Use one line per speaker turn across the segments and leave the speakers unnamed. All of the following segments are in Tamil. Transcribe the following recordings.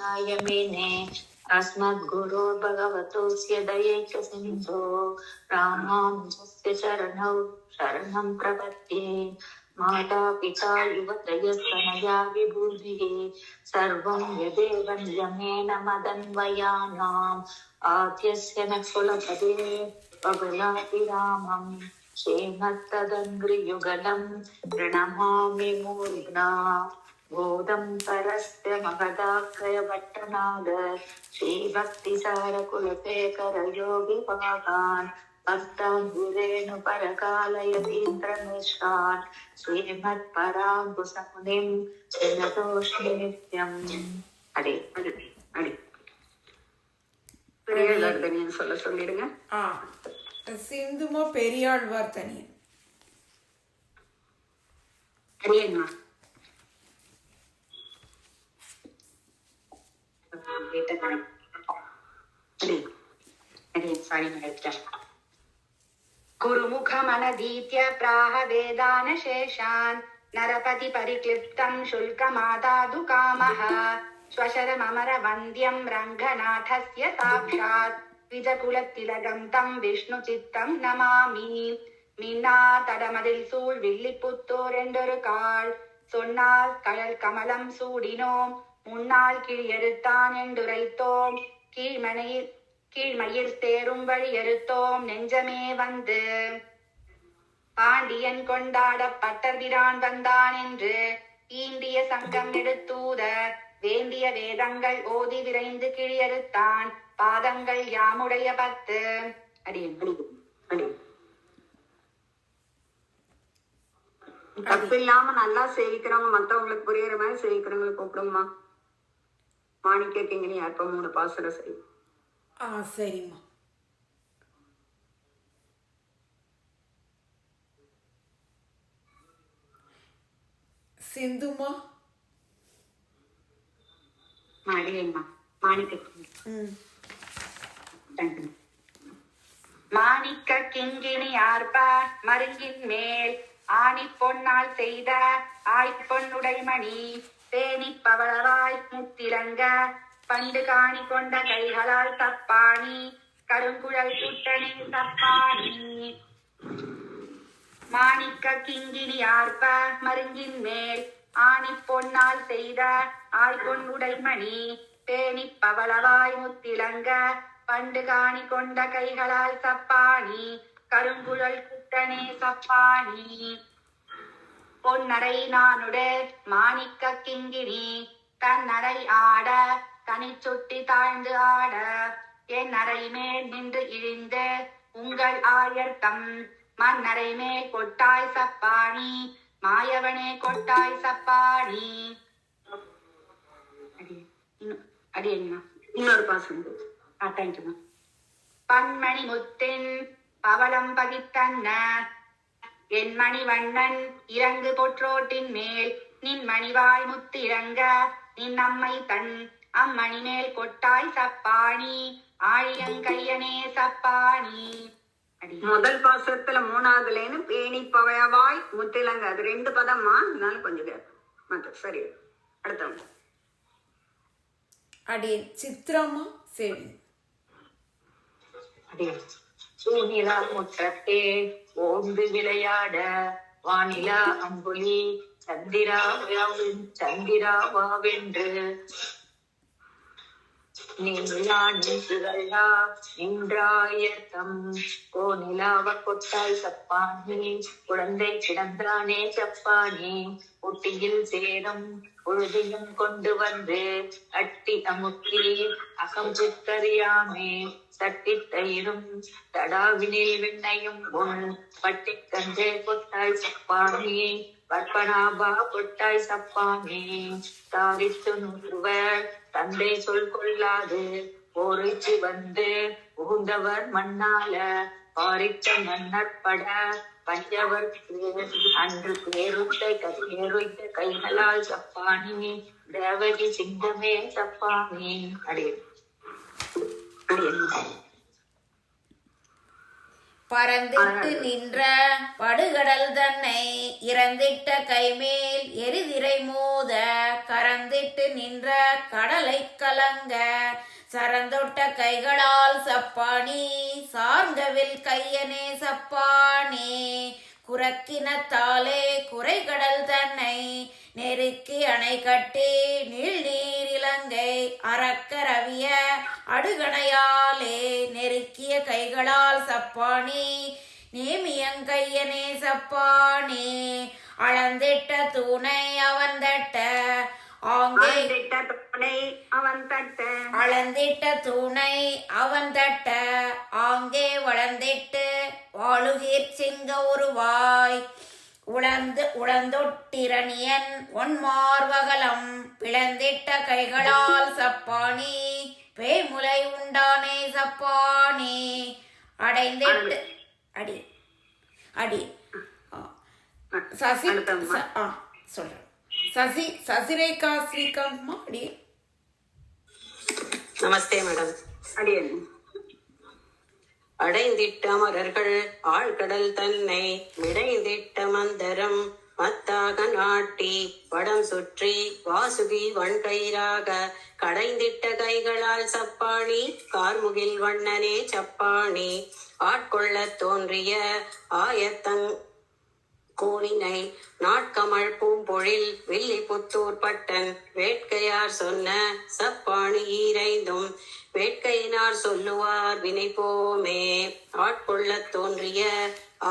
कृष्णाय मेने अस्मद्गुरो भगवतोऽस्य दयैकसिन्धो रामानुजस्य चरणौ शरणं प्रपद्ये। माता पिता युवतयस्तनया विभूतिः सर्वं यदेव नियमेन मदन्वयानाम् आद्यस्य न कुलपदे पगलाति रामम् श्रीमत्तदङ्घ्रियुगलम् प्रणमामि मूर्ध्ना बोधं परस्य महदाख्यभट्टनाद श्रीभक्तिसारकुलशेखर योगिवाहान् भक्ताङ्घ्रिरेणुपरकालयतीन्द्रमिश्रान् श्रीमत्पराङ्कुशमुनिं प्रणतोऽस्मि नित्यम्. हरे हरे हरे. பெரியாழ்வார் தனியன் சொல்ல சொல்லிடுங்க.
சிந்துமோ பெரியாழ்வார் தனியன்.
அடியேன்மா गुरुमुखमनदीत्य प्राह वेदानशेषान् नरपति परिक्लिप्तं शुल्कमादादु कामः स्वशरममरवन्द्यं रङ्गनाथस्य साक्षात् द्विजकुलतिलकं तं विष्णुचित्तं नमामि. மின்னார் தடமதில் சூழ் வில்லிபுத்தூர் என்றொரு கால் சொன்னால் கடல் கமலம் சூடினோம் முன்னால் கிழியறுத்தான் என்றுரைத்தோம் கீழ்மயிர் சேரும் வழி எறுத்தோம் நெஞ்சமே வந்து பாண்டியன் கொண்டாட பட்டர்பிரான் வந்தான் என்று ஈண்டிய சங்கம் எடுத்தூத வேண்டிய வேதங்கள் ஓதி விரைந்து கிழியறுத்தான் பாதங்கள் யாமுடைய 10. அடியன் தப்பு இல்லாம நல்லா சேவிக்கிறவங்க மத்தவங்களுக்கு புரியுற மாதிரி சேவிக்கிறவங்களை கூப்பிடுமா. மாணிக்க கிங்கினி அப்ப 3 பாசுர செய்.
சரிம்மா. சிந்துமா
மாடியம்மா மாணிக்க மாணிக்க கிங்கினி ஆர்ப்ப மருங்கின் மேல் ஆணி பொன்னால் செய்த ஆய்பொன்னுடைமணி தேனி பவளவாய் முத்திலங்க பண்டு காணி கொண்ட கைகளால் தப்பாணி கருங்குழல் சுட்டணி தப்பாணி. மாணிக்க கிங்கினி ஆர்ப்ப மருங்கின் மேல் ஆணி பொன்னால் செய்த ஆய்பொன்னுடைமணி தேனி பவளவாய் முத்திலங்க பண்டு காணி கொண்ட கைகளால் தப்பாணி கருங்குழல் குட்டனே சப்பாணி. பொன்னரை நானுட மாணிக்க கிங்கினி தன்னரை ஆட தனி சுட்டி தாழ்ந்து ஆட என் அறை மேல் நின்று இழிந்து உங்கள் ஆயர்த்தம் மன்னரை மேல் கொட்டாய் சப்பாணி மாயவனே கொட்டாய் சப்பாணி. அடியண்ணா இன்னொரு பாசம். தேங்க்யூமா. பன்மணி முத்தின் பவளம் பகித்தன்ன என் மணிவண்ணன் இறங்கு பொற்றோட்டின் மேல் நின் மணிவாய் முத்து இறங்க நின் அம்மை தன் அம்மணி மேல் கொட்டாய் சப்பாணி ஆழியங்கையனே சப்பாணி. முதல் பாசத்துல 3வதுலேன்னு பேணி பவளவாய் முத்திலங்க அது 2 பதம்மா, அதனால கொஞ்சம் மத்த சரி. அடுத்தவங்க
அடியன் சித்ராமா சேவி.
சூனிலா முற்றத்தே ஓந்து விளையாட வானிலா அம்புலி சந்திராவாவென்று நீலா நின்றுகள்ளா நின்றாயர்த்தம் கோநிலாவ கொட்டாய் சப்பானி குழந்தை கிடந்தானே சப்பானி ஒட்டியில் சேரும் பொழுதையும் கொண்டு வந்து அட்டி அமுக்கி அகம் சித்தறியாமே தட்டி தயிரும் தடாவினில் விண்ணையும் உன் பட்டி கஞ்சே கொட்டாய் சப்பானி பற்பனாபா கொட்டாய் சப்பானி. தாவித்து நூறுவர் தந்தை சொல் கொள்ளாது போரிச்சு வந்து புகுந்தவர் மண்ணால பாரிச்ச மன்னற்பட பஞ்சவர்க்கு அன்று பேருத்த கைகளால் சப்பானி தேவகி சிங்கமே சப்பானி.
பறந்திட்டு நின்ற படுகடல் தன்னை இறந்திட்ட கைமேல் எரிதிரை மோத கறந்திட்டு நின்ற கடலை கலங்க சரந்தொட்ட கைகளால் சப்பானி சார்ந்தவில் கையனே சப்பானே குரக்கினத்தாலே குறைகடல் தன்னை நெருக்கி அணை கட்டி நீர் இலங்கை அறக்கரவிய அடுகணையாலே நெருக்கிய கைகளால் சப்பானி நேமியங்கையனே சப்பானே அளந்திட்ட தூணை அவன் தட்ட ஆங்கே அளந்திட்ட தூணை அவன் தட்ட ஆங்கே வளர்ந்திட்டு வாழுகீர் சிங்க உருவாய் உளந்தொட்டிரணியன் ஒன்மார்வகலம் பிளந்திட்ட கைகளால் சப்பானி பேய்முலை உண்டானே சப்பானே அடைந்திட்டு அடி அடி சசி சொல்றேன் சசிரேகா ஸ்ரீகாந்த்மா அடி.
நமஸ்தே மேடம்.
அடியன்
அடைந்திட்ட அமரர்கள் ஆழ்கடல் தன்னை விடைந்திட்ட மந்தரம் மத்தாக நாட்டி வடம் சுற்றி வாசுகி வன்கயிறாக கடைந்திட்ட கைகளால் சப்பாணி கார்முகில் வண்ணனே சப்பாணி ஆட்கொள்ள தோன்றிய ஆயத்தங் கோணினை நாட்கமழ் பூம்பொழில் வில்லி புத்தூர் பட்டன் வேட்கையார் சொன்ன சப்பாணி ஈரைந்தும் வேட்கையினார் சொல்லுவார் வினை போமே ஆட்கொள்ள தோன்றிய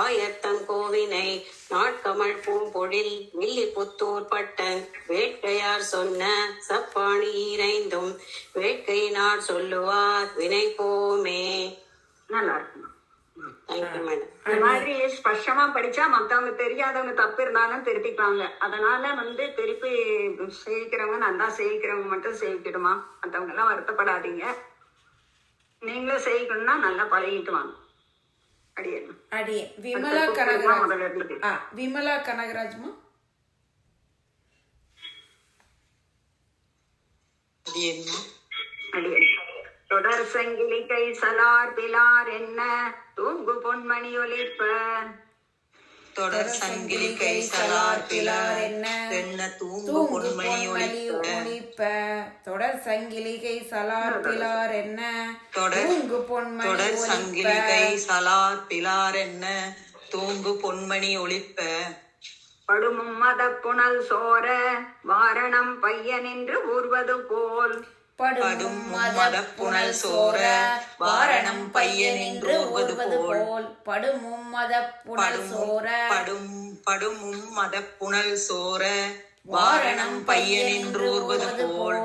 ஆயத்தங்கோவினை நாட்கமழ் பூம்பொழில் வில்லி புத்தூர் பட்டன் வேட்கையார் சொன்ன சப்பாணி ஈரைந்தும் வேட்கையினார் சொல்லுவார் வினை போமே.
நல்லா இருக்கும்.
Thank you madam.
இந்த மாதிரி ஸ்பஷ்டமா படிச்சா மத்தவங்க தெரியாதவங்க தப்பு இருந்தாலும் திருத்திப்பாங்க. அதனால திருப்பி சேவிக்கிறவங்க நல்லா சேவிக்கிறவங்க மட்டும் சேவிக்கிடுமா, மத்தவங்க எல்லாம் வருத்தப்படாதீங்க. நீங்களும் சேவிக்கணும்னா நல்லா பழகிட்டு வாங்க. அடியேன்
அடியே விமலா கனகராஜ். விமலா கனகராஜ்மா.
அடியேன் தொடர் சங்கிலி கை சலார் பிலார் என்ன தூங்கு பொன்மணி ஒலிப்ப
தொடர் சங்கிலி கை சலார் பிலார் என்ன தூங்கு பொன்மணி ஒலிப்ப
தொடர் சங்கிலி கை சலார் பிலார் என்ன தூங்கு பொன்மணி
தொடர் சங்கிலி கை சலார் பிலார் என்ன தூங்கு பொன்மணி ஒலிப்ப
படுமும் மத புனல் சோர வாரணம் பையனின்று ஊர்வது போல்
படும் மதப்புணல் சோர வாரணம் பையனின்று ஊர்வது போல் படுமும் மதப்புணல் சோர
படுமும் மதப்புணல் சோர வாரணம் பையனின்று ஊர்வது போல்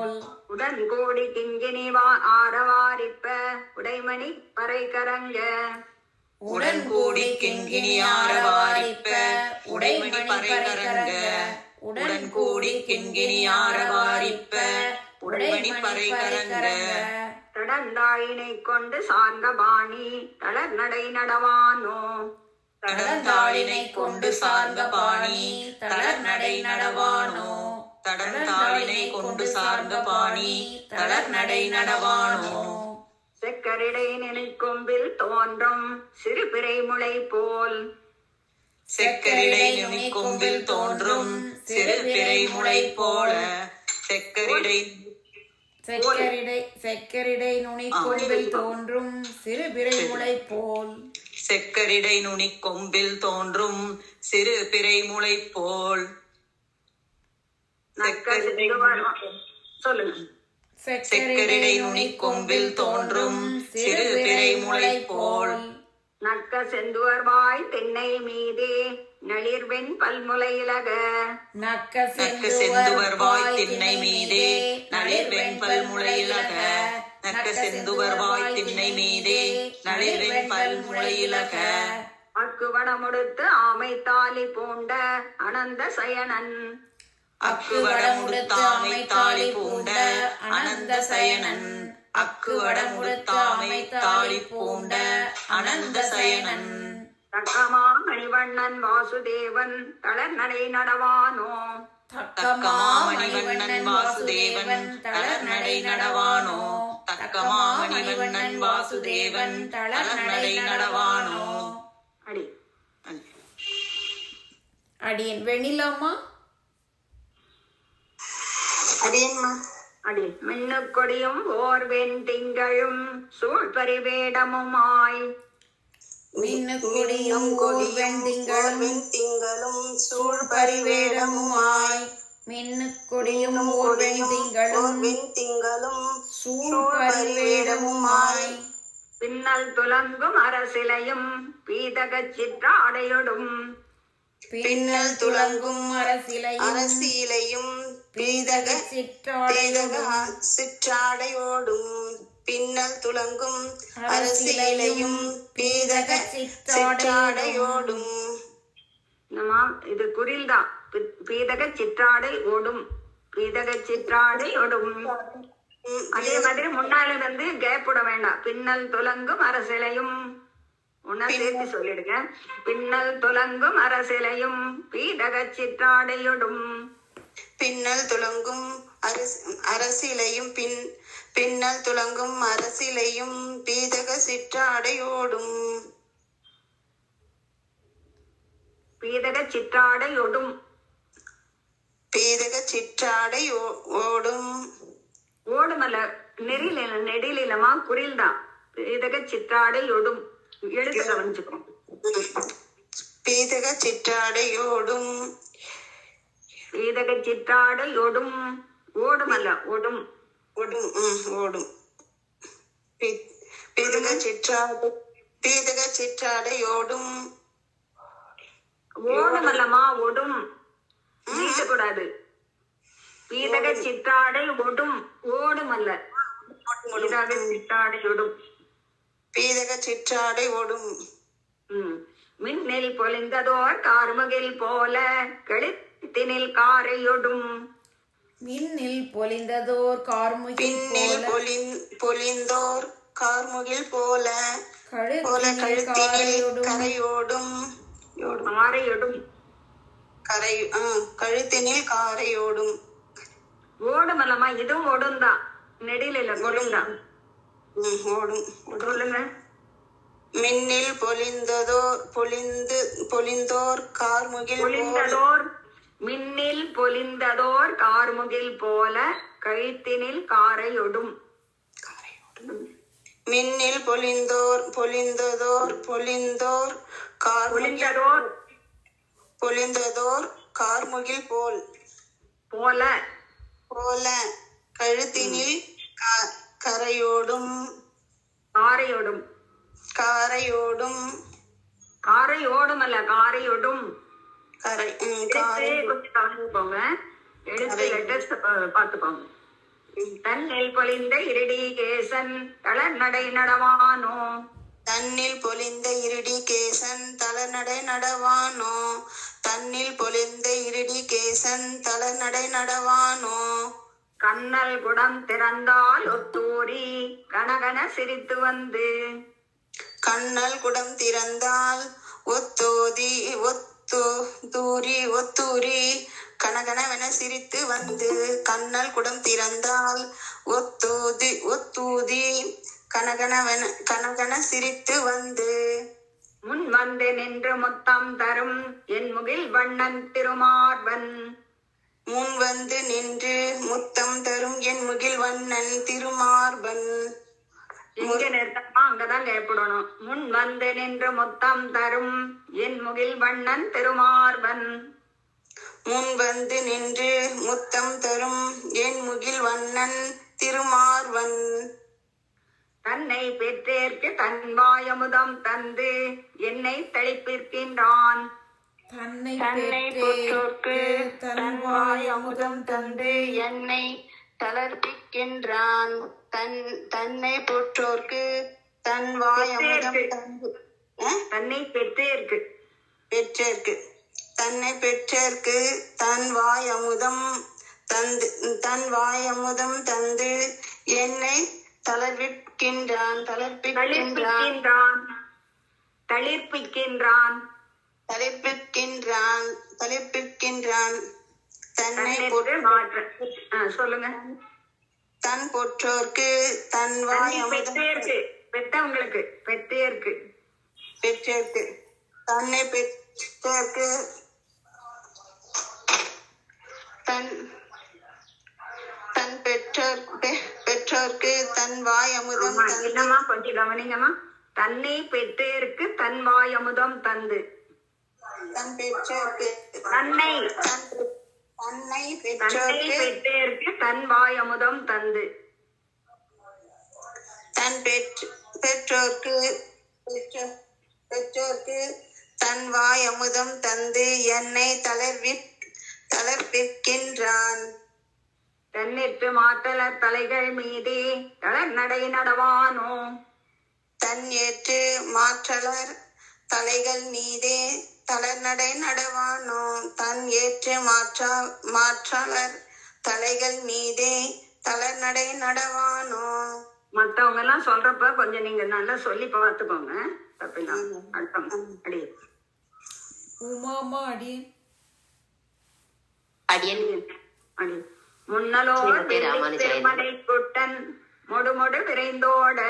உடன் கோடி கிங்கினி ஆரவாரிப்ப உடைமணி பறை கரங்க
உடன் கூடி கிங்கினி ஆரவாரிப்ப உடைமணி பறை கரங்க உடன் கூடி கிங்கினி ஆரவாரிப்ப உடைமணி பறை கரங்க
தடந்தாயினை கொண்டு சார்ந்த பாணி தளர் நடை நடவானோ
தடந்தாளினை கொண்டு சார்ந்த பாணி தளர் நடை நடவானோ தடந்தாளினை கொண்டு சார்ந்த பாணி தளர் நடை நடவானோ
செக்கரிடை நினைக்கொம்பில் தோன்றும் சிறு பிறை முளை போல்
செக்கரிடை நுனிக்கொம்பில் தோன்றும் சிறு பிறை முளை போல செக்கரிடை
நுனிக்கொம்பில் தோன்றும் சிறு பிறை முளை போல்
செக்கரிடை நுனிக்கொம்பில் தோன்றும் சிறு பிறை முளை போல்
சொல்லுங்க.
செக்கரிடை நுனிக்கொம்பில் தோன்றும் சிறு பிறை முளை போல்
நக்க செந்துவர்வாய் திண்ணை மீதே நளிர்வெண் பல்முலையிலக
நக்க
செந்துவர்வாய் திண்ணை மீதே நளிர்வெண் பல்முளையிலக நக்க செந்துவர்வாய் திண்ணை மீதே நளிர்வெண் பல்முளையிலக
அக்குவடமுடுத்து ஆமை தாலி பூண்ட அனந்த சயனன்
அக்குவடமுடுத்தாமை தாளி பூண்ட அனந்த சயனன் அக்குவடமுடுத்தாமை தாளி பூண்ட அனந்த சயனன்
தக்கமா மணிவண்ணன் வாசுதேவன் தளர் நடை நடவானோ
தக்கமா மணிவண்ணன் வாசுதேவன் தளர் நடை நடவானோ தக்கமா மணிவண்ணன் வாசுதேவன் தளர் நடை நடவானோ
அடியேன் வெண்ணிலாமா
அடியேன்மா.
அடி மின்னுக்கொடியும் ஓர் வெண்திங்களும் சூழ் பரிவேடமுமாய்
மின்னுக்குடியும் ஓர் வெண்திங்களும்
வெண்திங்களும்
சூழ் பரிவேடமுமாய் மின்னுக்குடியும் ஓர் வெண்திங்களும்
வெண்திங்களும்
சூழ் பரிவேடமுமாய்
பின்னல் துலங்கும் அரசிலையும் பீதகச் சிற்றாடையொடும்
பின்னல் துலங்கும் அரசிலையும்
அரசியலையும் பீதக
சிற்றாடையோடும்
சிற்றாடையோடும் பின்னல் துலங்கும் அரசியலையும் பீதக சிற்றாடையோடும்.
என்னம்மா இது குரில் தான். பீதக சிற்றாடை ஓடும், பீதக சிற்றாடை ஓடும். அதே மாதிரி முன்னால வந்து கேப் விட வேண்டாம். பின்னல் துலங்கும் அரசிலையும் உன்ன சேர்த்து சொல்லிடுங்க. பின்னல் துலங்கும் அரசிலையும் பீதக சிற்றாடையொடும்.
பின்னல் துலங்கும் அரசிலையும் பின்னல் துலங்கும் அரசிலையும் பீதக சிற்றாடையோடும்.
பீதக சிற்றாடையொடும்.
பீதக சிற்றாடை ஓடும்.
ஓடுமல்ல, நெடிலமா குரில் தான். பீதக சிற்றாடையொடும். எழுத்து கவனிச்சுக்கணும்.
பீதக சிற்றாடையோடும்.
பீதக சிற்றாடையொடும். ஓடுமல்ல, ஓடும்.
ஓடும். ஓடும். பீதக சிற்றாடையோடும்.
ஓடுமல்லமா, ஒடும். நீட்டக்கூடாது. பீதக சிற்றாடை ஒடும். ஓடுமல்ல, பீதக சிற்றாடையொடும்.
பீதக சிற்றாடை ஓடும்.
மின்னல் பொலிந்ததோர் கார்முகில் போல கழுத்தினில் காரையொடும்.
மின்னில் பொலிந்ததோர் கார்முகில்
பின்னில் பொலிந்தோர் கார்முகில் போல
கழுத்தினில்
கழுத்தினில்
காரையோடும்.
கரையோடும்.
காரையொடும்.
கழுத்தினில் காரையோடும்.
ஓடுமல்லமா, இதுவும் ஒடும் தான். நெடில ஒடும் தான்.
ஓடும்.
சொல்லுங்க.
மின்னில் பொலிந்தோர் கார்முகில்
பொலிந்ததோர், மின்னில் பொலிந்ததோர் கார்முகில் போல கழுத்தினில் காரையொடும்.
மின்னில் பொலிந்தோர் கார்முகில்
போல
போல கழுத்தினில் கரையோடும்.
காரையொடும். காரையோடும் அல்ல, காரையொடும். கொஞ்சம் கவனிச்சுக்கோங்க. எழுத்து லெட்டர்ஸ் பார்த்துக்கோங்க. தன்னில் பொலிந்த இருடி கேசன் தளநடை நடவானோ.
தன்னில் பொலிந்த இருடி கேசன் தளநடை நடவானோ. தன்னில் பொலிந்த இருடி கேசன் தளநடை நடவானோ.
கண்ணல் குடம் திறந்தால் ஒத்தூரி கனகன சிரித்து வந்து.
கண்ணல் குடம் திறந்தால் ஒத்தூரி கனகனவென சிரித்து வந்து. கண்ணல் குடம் திறந்தால் ஒத்தூதி கனகன சிரித்து வந்து.
முன் வந்து நின்று முத்தம் தரும் என் முகில் வண்ணன் திருமார்பன்.
முன் வந்து நின்று முத்தம் தரும் என் முகில் வண்ணன் திருமார்பன்.
எங்க நிறுத்தமா அங்கதான் கேட்படணும். முன் வந்து நின்று முத்தம் தரும் என் முகில் வண்ணன் திருமார்பன்.
முன் வந்து நின்று முத்தம் தரும் என் முகில் வண்ணன் திருமார்பன்.
தன்னை பெற்றேற்கு தன் வாயமுதம் தந்து என்னை தளிப்பிற்கின்றான்.
தன்னை
பெற்றோர்க்கு
தன் வாயமுதம் தந்து
என்னை தளர்ப்பிக்கின்றான். தன்னை பெற்றோர்க்கு தன் வாயமுதம் தந்து.
தன்னை பெற்றேற்கு
தன்னை பெற்றேற்கு தன் வாயமுதம் தந்து என்னை தளர்ப்பிக்கின்றான். தன்னை
சொல்லுங்க.
தன் பெற்றோர்க்கு தன் வாயமுதம்
பெற்றவங்களுக்கு பெற்றேற்கு
தன்னை பெற்றேற்கு பெற்றோர்க்கு தன் வாய் அமுதம்
ஆமா,
தந்து
என்னம்மா கொஞ்சம் கவனிங்கம்மா. தன்னை பெற்றேருக்கு தன் வாய் அமுதம் தந்து.
தன் பெற்றோர்க்கு
தன்னை
தன்னை
தன்னை
பெற்றோர்க்கு
பெற்றேருக்கு தன் வாய் அமுதம் தந்து.
தன் பெற்றோர்க்கு தன் வாய் அமுதம் தந்து என்னை தளர்விக்கின்றான்.
தன்னிற்று மாத்தலர் தலைகள் மீதே தளர் நடை நடவானோ.
தன் ஏற்று மாற்றலர் தலைகள் மீதே தளர்நடை நடவானோ. தன் ஏற்று மாற்றலர் தலைகள் மீதே தளர்நடை நடவானோ.
மத்தவங்க எல்லாம் சொல்றப்ப கொஞ்சம் நீங்க நல்லா சொல்லி பார்த்துக்கோங்க. தப்பில்லாம அர்த்தம் அடி
உமாமா அடியேன்.
அடியன்
அடி முன்னலோர் திருமலை குட்டன் மொடு விரைந்தோட.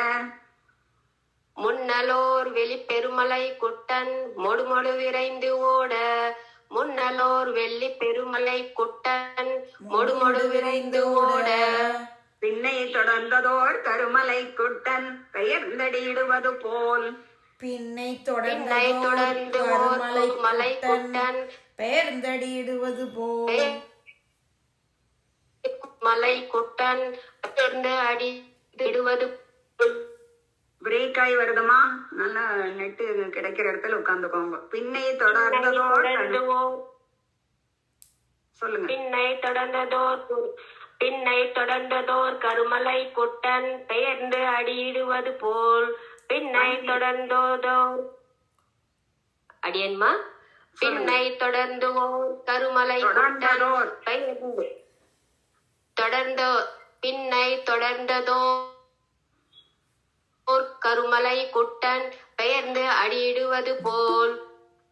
முன்னலோர் வெளிப்பெருமலை குட்டன் மொடு விரைந்து ஓட. முன்னலோர் வெள்ளி பெருமலை குட்டன் மொடு விரைந்து ஓட.
பின்னை தொடர்ந்ததோர் கருமலை குட்டன் பெயர்ந்தடியிடுவது போல்.
பின்னை
பின்னை
தொடர்ந்து
தொடர்ந்து ஓர் மலை குட்டன்
பெயர்ந்தடியிடுவது போல்
மலை குட்டன் தொடர்ந்து அடிடுவது
பிரேக் ஆகி வருதுமா, நல்லா நெட்டு கிடைக்கிற இடத்துல உட்கார்ந்துக்கோங்க. பின்னை தொடர்ந்ததோர் சொல்லுங்க.
பின்னை தொடர்ந்ததோர் கருமலை குட்டன் பெயர்ந்து அடியிடுவது போல். பின்னை தொடர்ந்ததோர் அடியன்மா. பின்னை தொடர்ந்தோர் கருமலை குட்டன் பெயர்ந்து பின்னை தொடர்ந்ததோர் கருமலை குட்டன் பெயர்ந்து அடியிடுவது போல்.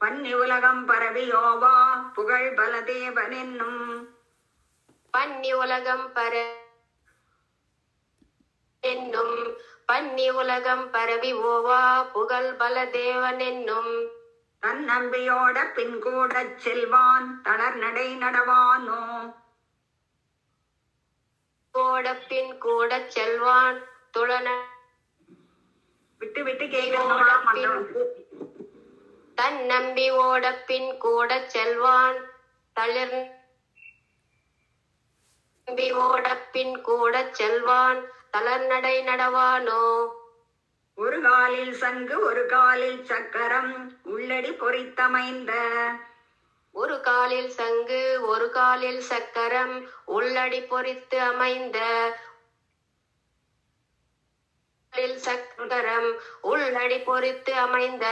பன்னி உலகம் பரவியோவா புகழ் பலதேவன் என்னும்.
பன்னி உலகம் பன்னி உலகம் பரவி ஓவா புகழ் பலதேவன் என்னும்.
தன் நம்பியோட பின் கூட செல்வான் தளர் நடை நடவானோ.
பின் கூட செல்வான் துளன
விட்டு விட்டு கேட்கணும்.
தன் நம்பி ஓட பின் கூட செல்வான் தளிர் நம்பி ஓட பின் கூட செல்வான் தளர்நடை நடவானோ.
ஒரு காலில் சங்கு ஒரு காலில் சக்கரம் உள்ளடி பொறித்தமைந்த.
ஒரு காலில் சங்கு ஒரு காலில் சக்கரம் உள்ளடி பொறித்து அமைந்த. சக்கரம் உள்ளடி பொறித்து அமைந்த.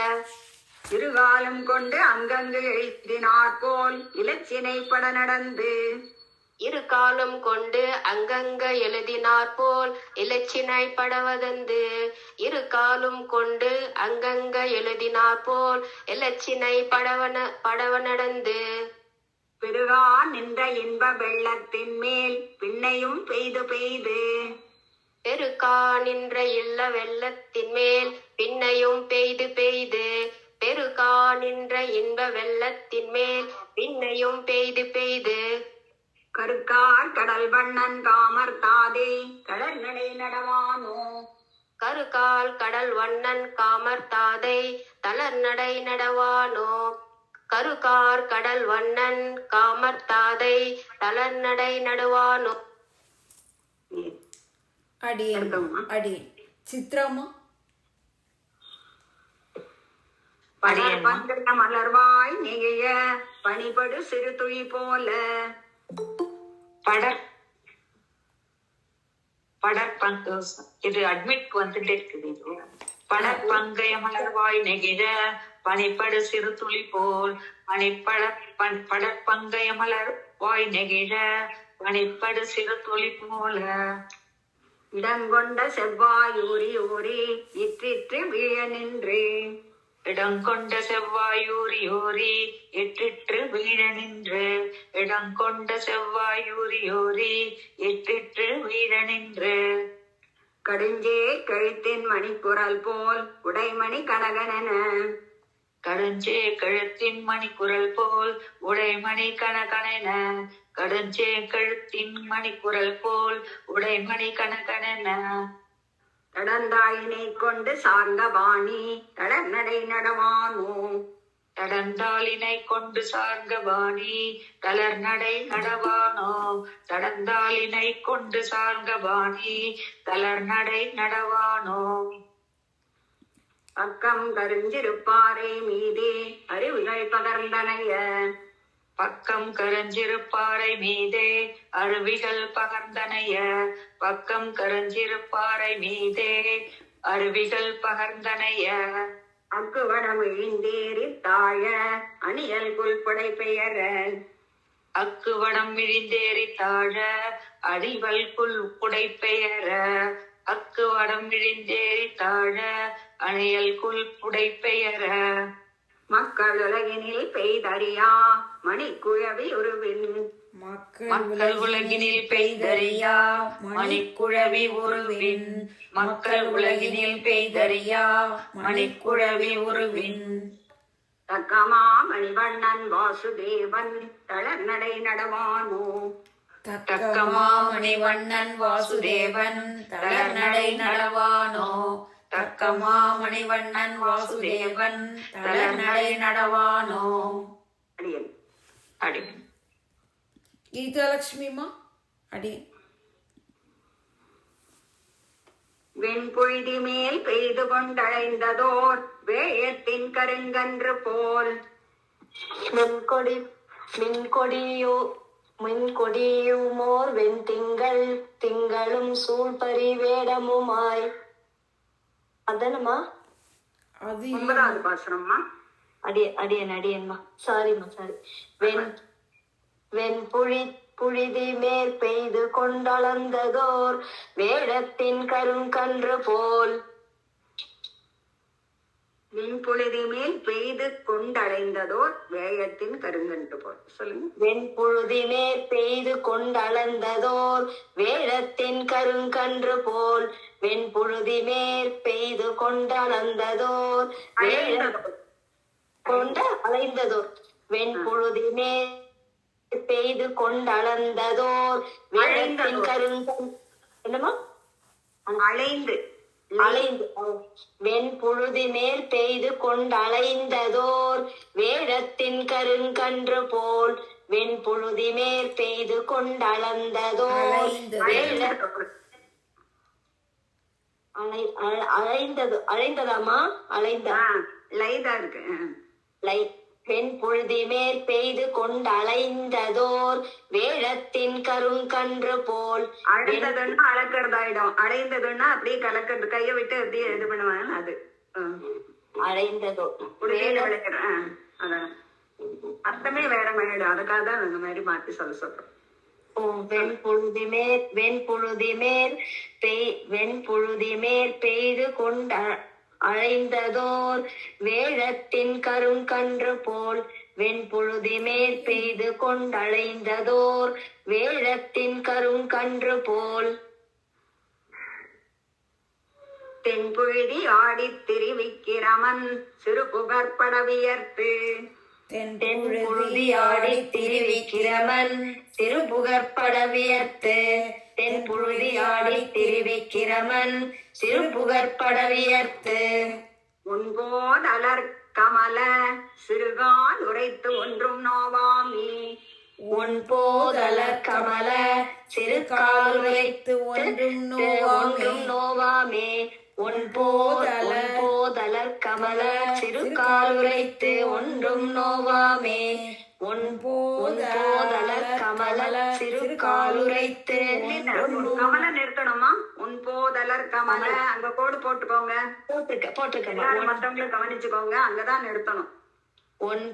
இருகாலம் கொண்டு அங்கங்கு எழுதினார் போல் இலச்சினை பட நடந்து.
இரு காலம் கொண்டு அங்கங்க எழுதினார் போல் இலச்சினை படவதந்து. இரு காலும் கொண்டு அங்கங்க எழுதினார் போல் இலச்சினை படவ நடந்து.
பெருகா நின்ற இன்ப வெள்ளத்தின் மேல் பின்னையும் பெய்து பெய்து.
பெருகா நின்ற இல்ல வெள்ளத்தின் மேல் பின்னையும் பெய்து பெய்து. பெருகா நின்ற இன்ப வெள்ளத்தின் மேல் பின்னையும் பெய்து பெய்து.
கருக்கார் கடல் வண்ணன் காமர் தாதே கடல் நடை நடவானோ.
கருகால் கடல் வண்ணன் காமர் தாதை தளர் நடை நடவானோ. கருகார் கடல் வண்ணன் காமர் தாதை தளர் நடை நடவானோ.
அடியேன் அடியேன். சித்ராமா
பங்கன மலர்வாய் நெகிழ பனிபடு சிறு துளி போல.
இது அட்மிட் வந்துட்டே இருக்குது. படற்பங்கய மலர்வாய் நெகிழ பனிப்படு சிறு துளி போல். படற்பங்கய மலர் வாய் நெகிழ பனிப்படு சிறு துளி போல.
இடங்கொண்ட செவ்வாய் ஊறி ஊறி இற்றிற்று வீழ நின்று.
இடங்கொண்ட செவ்வாயூரியோரி எட்டிற்று வீழ நின்று. இடங்கொண்ட செவ்வாயூரியோரி எட்டிற்று வீழ நின்று.
கடுஞ்சே கழுத்தின் மணிக்குரல் போல் உடைமணி கனகனென.
கடுஞ்சே கழுத்தின் மணிக்குரல் போல் உடைமணி கனகனென. கடஞ்சே கழுத்தின் மணிக்குரல் போல் உடைமணி கணக்கணென
கடந்தாயினை கொண்டு சார்ந்த பாணி தளர்நடை நடவானோ.
தடந்தாளினை கொண்டு சார்ந்த பாணி தளர்நடை நடவானோ. தடந்தாளினை கொண்டு சார்ந்த பாணி தளர்நடை நடவானோ.
பக்கம் கருஞ்சிருப்பாறை மீதே அறிவுகள் பகர்ந்தனைய.
பக்கம் கரஞ்சிருப்பாறை மீதே அருவிகள் பகர்ந்தனைய. பக்கம் கரஞ்சிருப்பாறை மீதே அருவிகள் பகர்ந்தனைய.
அக்குவடம் இழிந்தேறி தாழ அணியல் புல்படை பெயர.
அக்குவடம் விழிந்தேறி தாழ அடிவல் புல் புடை பெயர. அக்குவடம் விழிந்தேறி தாழ அணியல் குல் புடை பெயர.
மக்கள் உலகினில் பெய்தறியா மணிக்குழவி உருவின்.
மக்கள் உலகினில் பெய்தறியா மணிக்குழவி உருவின். மக்கள் உலகினில் பெய்தறியா மணிக்குழவி உருவின்.
தக்கமா மணிவண்ணன் வாசுதேவன் தளர்நடை நடவானோ.
தக்கமா மணிவண்ணன் வாசுதேவன் தளர்நடை நடவானோ. தக்கமா மணிவண்ணன் வாசுதேவன் தளர்நடை நடவானோ.
அடியன்
அடிமை
கீதாலட்சுமிமா அடி.
வெண்பொழுதி மேல் பெய்து கொண்டழைந்ததோர் வேயத்தின் கருங்கன்று போல்.
மின்கொடியுமோர் வெண்திங்கள் திங்களும் சூழ்பரி வேடமுமாய். அதனமா
அது
9வது பாசுரம்மா.
அடியன்மா சாரிம்மா சாரி. புழுதி மேற் பெய்து கொண்டளந்ததோர் வேடத்தின் கருங்கன்று போல்.
வெண்பொழுதி மேல் பெய்து கொண்டடைந்ததோர் வேயத்தின் கருங்கன்று போல். சொல்லுங்க.
வெண்புழுதி மேற் பெய்து கொண்டளந்ததோர் வேடத்தின் கருங்கன்று போல். வெண்புழுதி மேற் பெய்து கொண்டளந்ததோர் அலைந்ததோர். வெண்புழுதி மேற் பெய்து கொண்டளந்ததோர் வேடத்தின் என்னமா
அலைந்து
அலைந்து. வெண்புழுதி மேல் பெய்து கொண்டலைந்ததோர் வேடத்தின் கருங்கன்று போல். வெண்புழுதி மேல் பெய்து கொண்டளந்ததோர் அலைந்ததாமா அலைந்தா
லைதா இருக்கு.
வெண்புழுதி மேல் பெய்து கொண்டலைந்ததோர் வேடத்தின் கருங்கன்று போல்.
அழுந்ததுன்னா அளக்கிறதாயிடும். அடைந்ததுன்னா அப்படியே கலக்கிறது. கைய விட்டு அப்படியே இது பண்ணுவாங்க. அது
அலைந்ததோ
உடனே விளைக்கிறேன். அதான் அர்த்தமே வேற மாறிடும். அதுக்காக தான் அந்த மாதிரி மாத்தி சொல்றோம்.
வெண்புழுதி மேல் பெய்து கொண்ட அழைந்ததோர் வேழத்தின் கருங்கன்று போல். வெண்புழுதி மேல் பெய்து கொண்டழைந்ததோர் வேழத்தின் கருங்கன்று போல்.
தென்புழுதி ஆடித் திரிவிக்கிரமன் சிறு புகற்பட வியர்த்து.
தென்புழுதி ஆடித் திரிவிக்கிரமன் சிறு புகற்பட வியர்த்து. தென்புழுதி ஆடித் திரிவிக்கிரமன் சிறு புகற்பட வியர்த்து.
உன்போதலர் கமல சிறுகால் உரைத்து ஒன்றும் நோவாமி.
உன்போதலர் கமல சிறு கால் உரைத்து ஒன்றும் நோவாமே. உன்போதலர் கமல சிறு கால் உரைத்து ஒன்றும் நோவாமே. உன்போதலர் கமல சிறு கால் உரைத்து
கமல நிறுத்தணுமா? உன்போதலர் கமல அங்க கோடு போட்டுக்கோங்க.
போட்டிருக்க
மத்தவங்களும் கவனிச்சுக்கோங்க. அங்கதான் நிறுத்தணும்.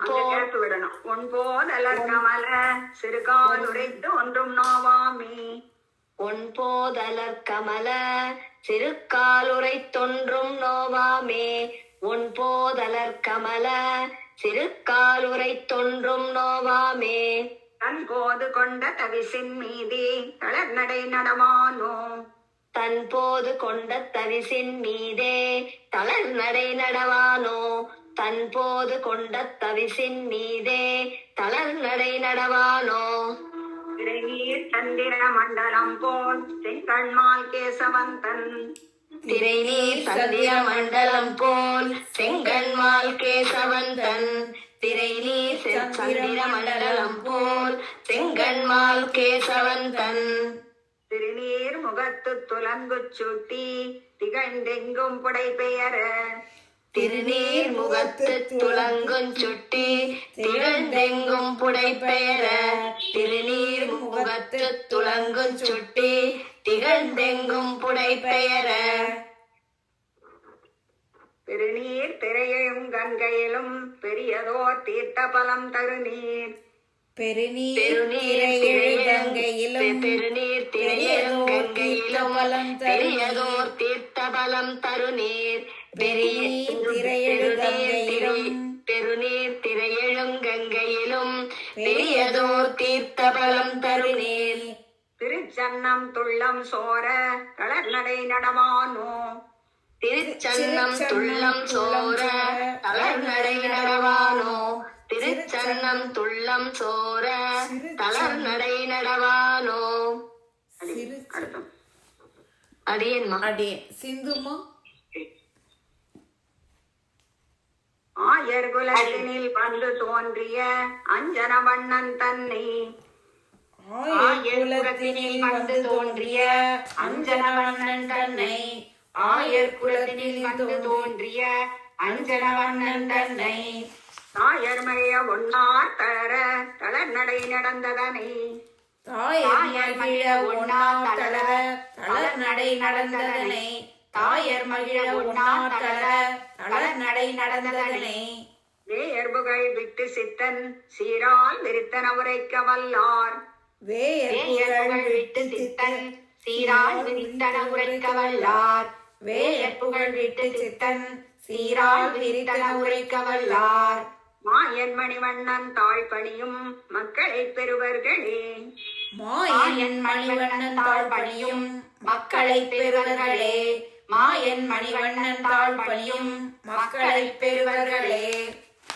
கேட்டு விடணும். ஒன்போதலர் கமல சிறுகால் உரைத்து ஒன்றும் நோவாமி.
ஒன்போதலர் கமல சிறுகால் உரைத்தொன்றும் நோவாமே. ஒன்போதலர் கமல சிறுகால் உரைத்தொன்றும் நோவாமே.
தன் போது கொண்ட தவிசின் மீதே தளர்நடை நடவானோ.
தன் போது கொண்ட தவிசின் மீதே தளர்நடை நடவானோ. தன் போது கொண்ட தவிசின் மீதே தளர்நடை நடவானோ.
திரைநீர் சந்திர மண்டலம் போல் செங்கண்மால் கேசவந்தன்
திரைநீர் சந்திர மண்டலம் போல் செங்கண்மால் கேசவந்தன் திரைநீர் சந்திர மண்டலம் போல் செங்கண்மால் கேசவந்தன்
திருநீர் முகத்து துலங்குச் சுட்டி திகழ்ந்தெங்கும் புடை பெயர
திருநீர் முகத்து துலங்குஞ் சுட்டி திகழ்ந்தெங்கும் புடை பெயர திருநீர் முகத்து துலங்குஞ் சுட்டி திகழ்ந்தெங்கும் புடை பெயர
திருநீர் திரையையும் கங்கையிலும் பெரியதோர் தீர்த்த பலம் தருநீர்
பெருநீர் திரையெழுகங்கையிலும்
பெருநீர் திரையெழுகங்கையிலும் பெரியதோர் தீர்த்த பலம் தருநீர்
பெருநீர் திரையெழுகங்கையிலும்
பெருநீர் திரையெழுங்கங்கையிலும் பெரியதோர் தீர்த்த பலம் தருநீர்
திருச்சன்னம் துள்ளம் சோர தளர்நடை நடமானோ
திருச்சன்னம் துள்ளம் சோர தளர்நடை நடவானோ திருச்சன்னம் துள்ளம் சோர தளர்நடை நடவானோ
அர்த்தம்
அடியேன்மா
அடியே சிந்துமா
ஆயர் குலத்தினில் வந்து தோன்றிய அஞ்சன வண்ணன் தன்னை
ஆயர் குலத்தினில் வந்து தோன்றிய அஞ்சனவண்ணன் தன்னை ஆயர் குலத்தினில் வந்து தோன்றிய அஞ்சனவண்ணன் தன்னை
தாயர் மழைய ஒன்னார் தளர தளர்நடை நடந்ததனை
தாயர் மகிழ ஒன்னா தளர தளர் நடை நடந்ததனை தாயர் மகிழ ஒன்னா தளர தளர் நடை நடந்ததனை
வேயர் புகழ் விட்டு சித்தன் சீரால் விருத்தன உரைக்க வல்லார்
வேயர் புகழ் விட்டு சித்தன் சீரால் விரித்தன உரைக்க வல்லார் வேயர் புகழ் விட்டு சித்தன் சீரால் விரித்தன உரைக்க வல்லார்
மாயன் மணிவண்ணன் தாழ் பணியும் மக்களை பெறுவர்களே
மாயன் மணிவண்ணன் தாழ் பணியும் மக்களை பெறுவர்களே மாயன் மணிவண்ணன் தாழ் பணியும் மக்களை பெறுவர்களே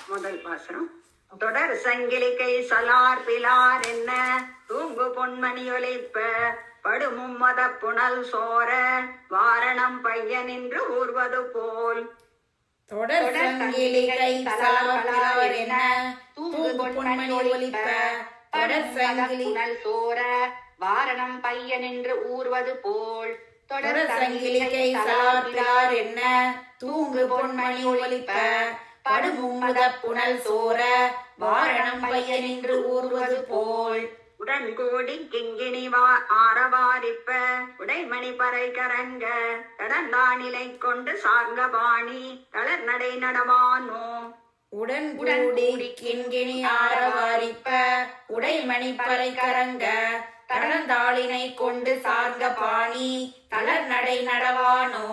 முதல் பாசனம் தொடர் சங்கிலிகை சலார் பிலார் என்ன தூங்கு பொன்மணி ஒலிப்ப படுமும் மத புனல் சோர வாரணம் பையன் என்று ஊர்வது போல்
தொடர் சங்கிலிகை சலார் என்ன தூங்கு பொன்மணி ஒலிப்ப தொடர் சங்கிலி
சோர வாரணம் பையன் என்று ஊர்வது போல்
தொடர் சங்கிலிகை சலார் என்ன தூங்கு பொன்மணி ஒலிப்ப படுமும்மத புனல் சோர வாரணம் பையன் என்று ஊர்வது போல்
உடன் கூடி கிங்கினி ஆரவாரிப்ப உடைமணி பறை கரங்க தடந்தானிலை கொண்டு சார்ந்த பாணி தளர் நடை நடவானோ
உடன் கூடி கிண்கிணி ஆரவாரிப்ப உடைமணி பறை கரங்க தடந்தாளினை கொண்டு சார்ந்த பாணி தளர் நடை நடவானோ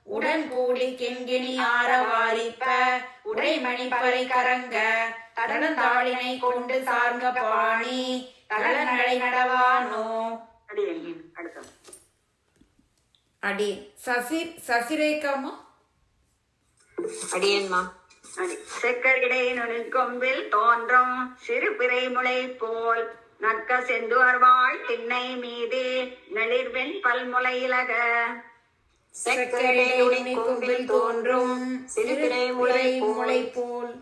உடன் கூடி கிண்கிணி ஆரவாரிப்ப உடைமணி பறை கரங்க தடந்தாளினை கொண்டு சார்ந்த பாணி தளர் நடை நடவானோ
அடுத்தது
அடி சசிரேகாமா
அடியேன்மா
செக்கரிடை நுனிக்கொம்பில் தோன்றும் சிறு பிறை முளை போல் நற்க செந்துவர்வாள் திண்ணை மீது நளிர்வெண் பல்முளை இலக
செக்கரிடை கொம்பில் தோன்றும் சிறுபிறை முளை போல்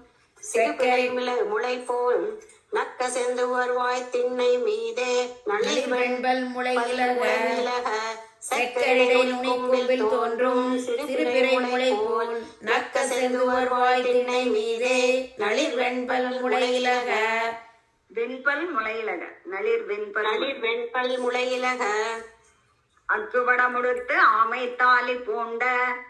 சிறுபிறை முளை போல் நக்க சென்று வருவாய் திண்ணை மீதே
நளிர்வெண்பல் முளை இலக
இலக
செக்கரிடை நுனிக்கொம்பில் தோன்றும் சிறுபிறை முளை போல் நக்க சென்று வருவாய் திண்ணை மீதே நளிர்வெண்பல் முளை இலக
வெண்பல் முளையிலக நளிர் வெண்பல்
வெண்பல் முளையிலக
அக்குவடமுடுத்து ஆமை தாலி பூண்ட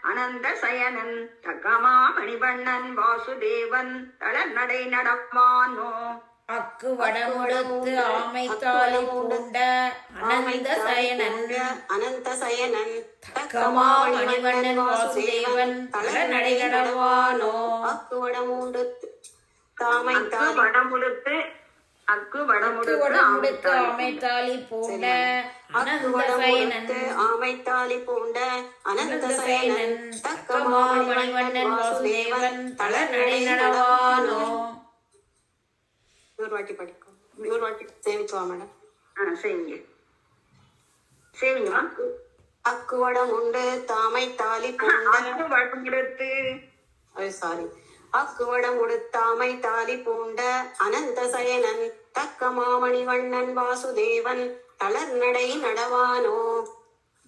அனந்த சயனன் தக்கமா மணிவண்ணன் வாசுதேவன் தளர் நடை நடப்பானோ
அக்கு வடமுடுத்து ஆமைத்தாலி பூண்ட
அனந்த சயனன்
தக்கமா மணிவண்ணன் வாசுதேவன் தளர் நடை நடவானோ
அக்கு வடமுடுத்து தாமை
அக்கு வடமுடுத்து
வடமுடுத்து ஆமைத்தாலி பூண்ட அனந்த சயனன்
ஆமைத்தாலி பூண்ட அனந்த சயனன்
தக்கமா மணிவண்ணன் வாசுதேவன் தளர் நடை நடவானோ
இன்னொரு வாட்டி படிக்கும் இன்னொரு வாட்டி சேவிச்சுவா மேடம்
செய்யுங்க செய்வீங்களா?
அக்குவடம் உண்டு தாமை தாலி பூண்ட
வடமுடுத்து
சாரி அக்குவடம் உடுத்தாமை தாலி பூண்ட அனந்த சயனன் தக்க மாமணி வண்ணன் வாசுதேவன் தளர்நடை நடவானோ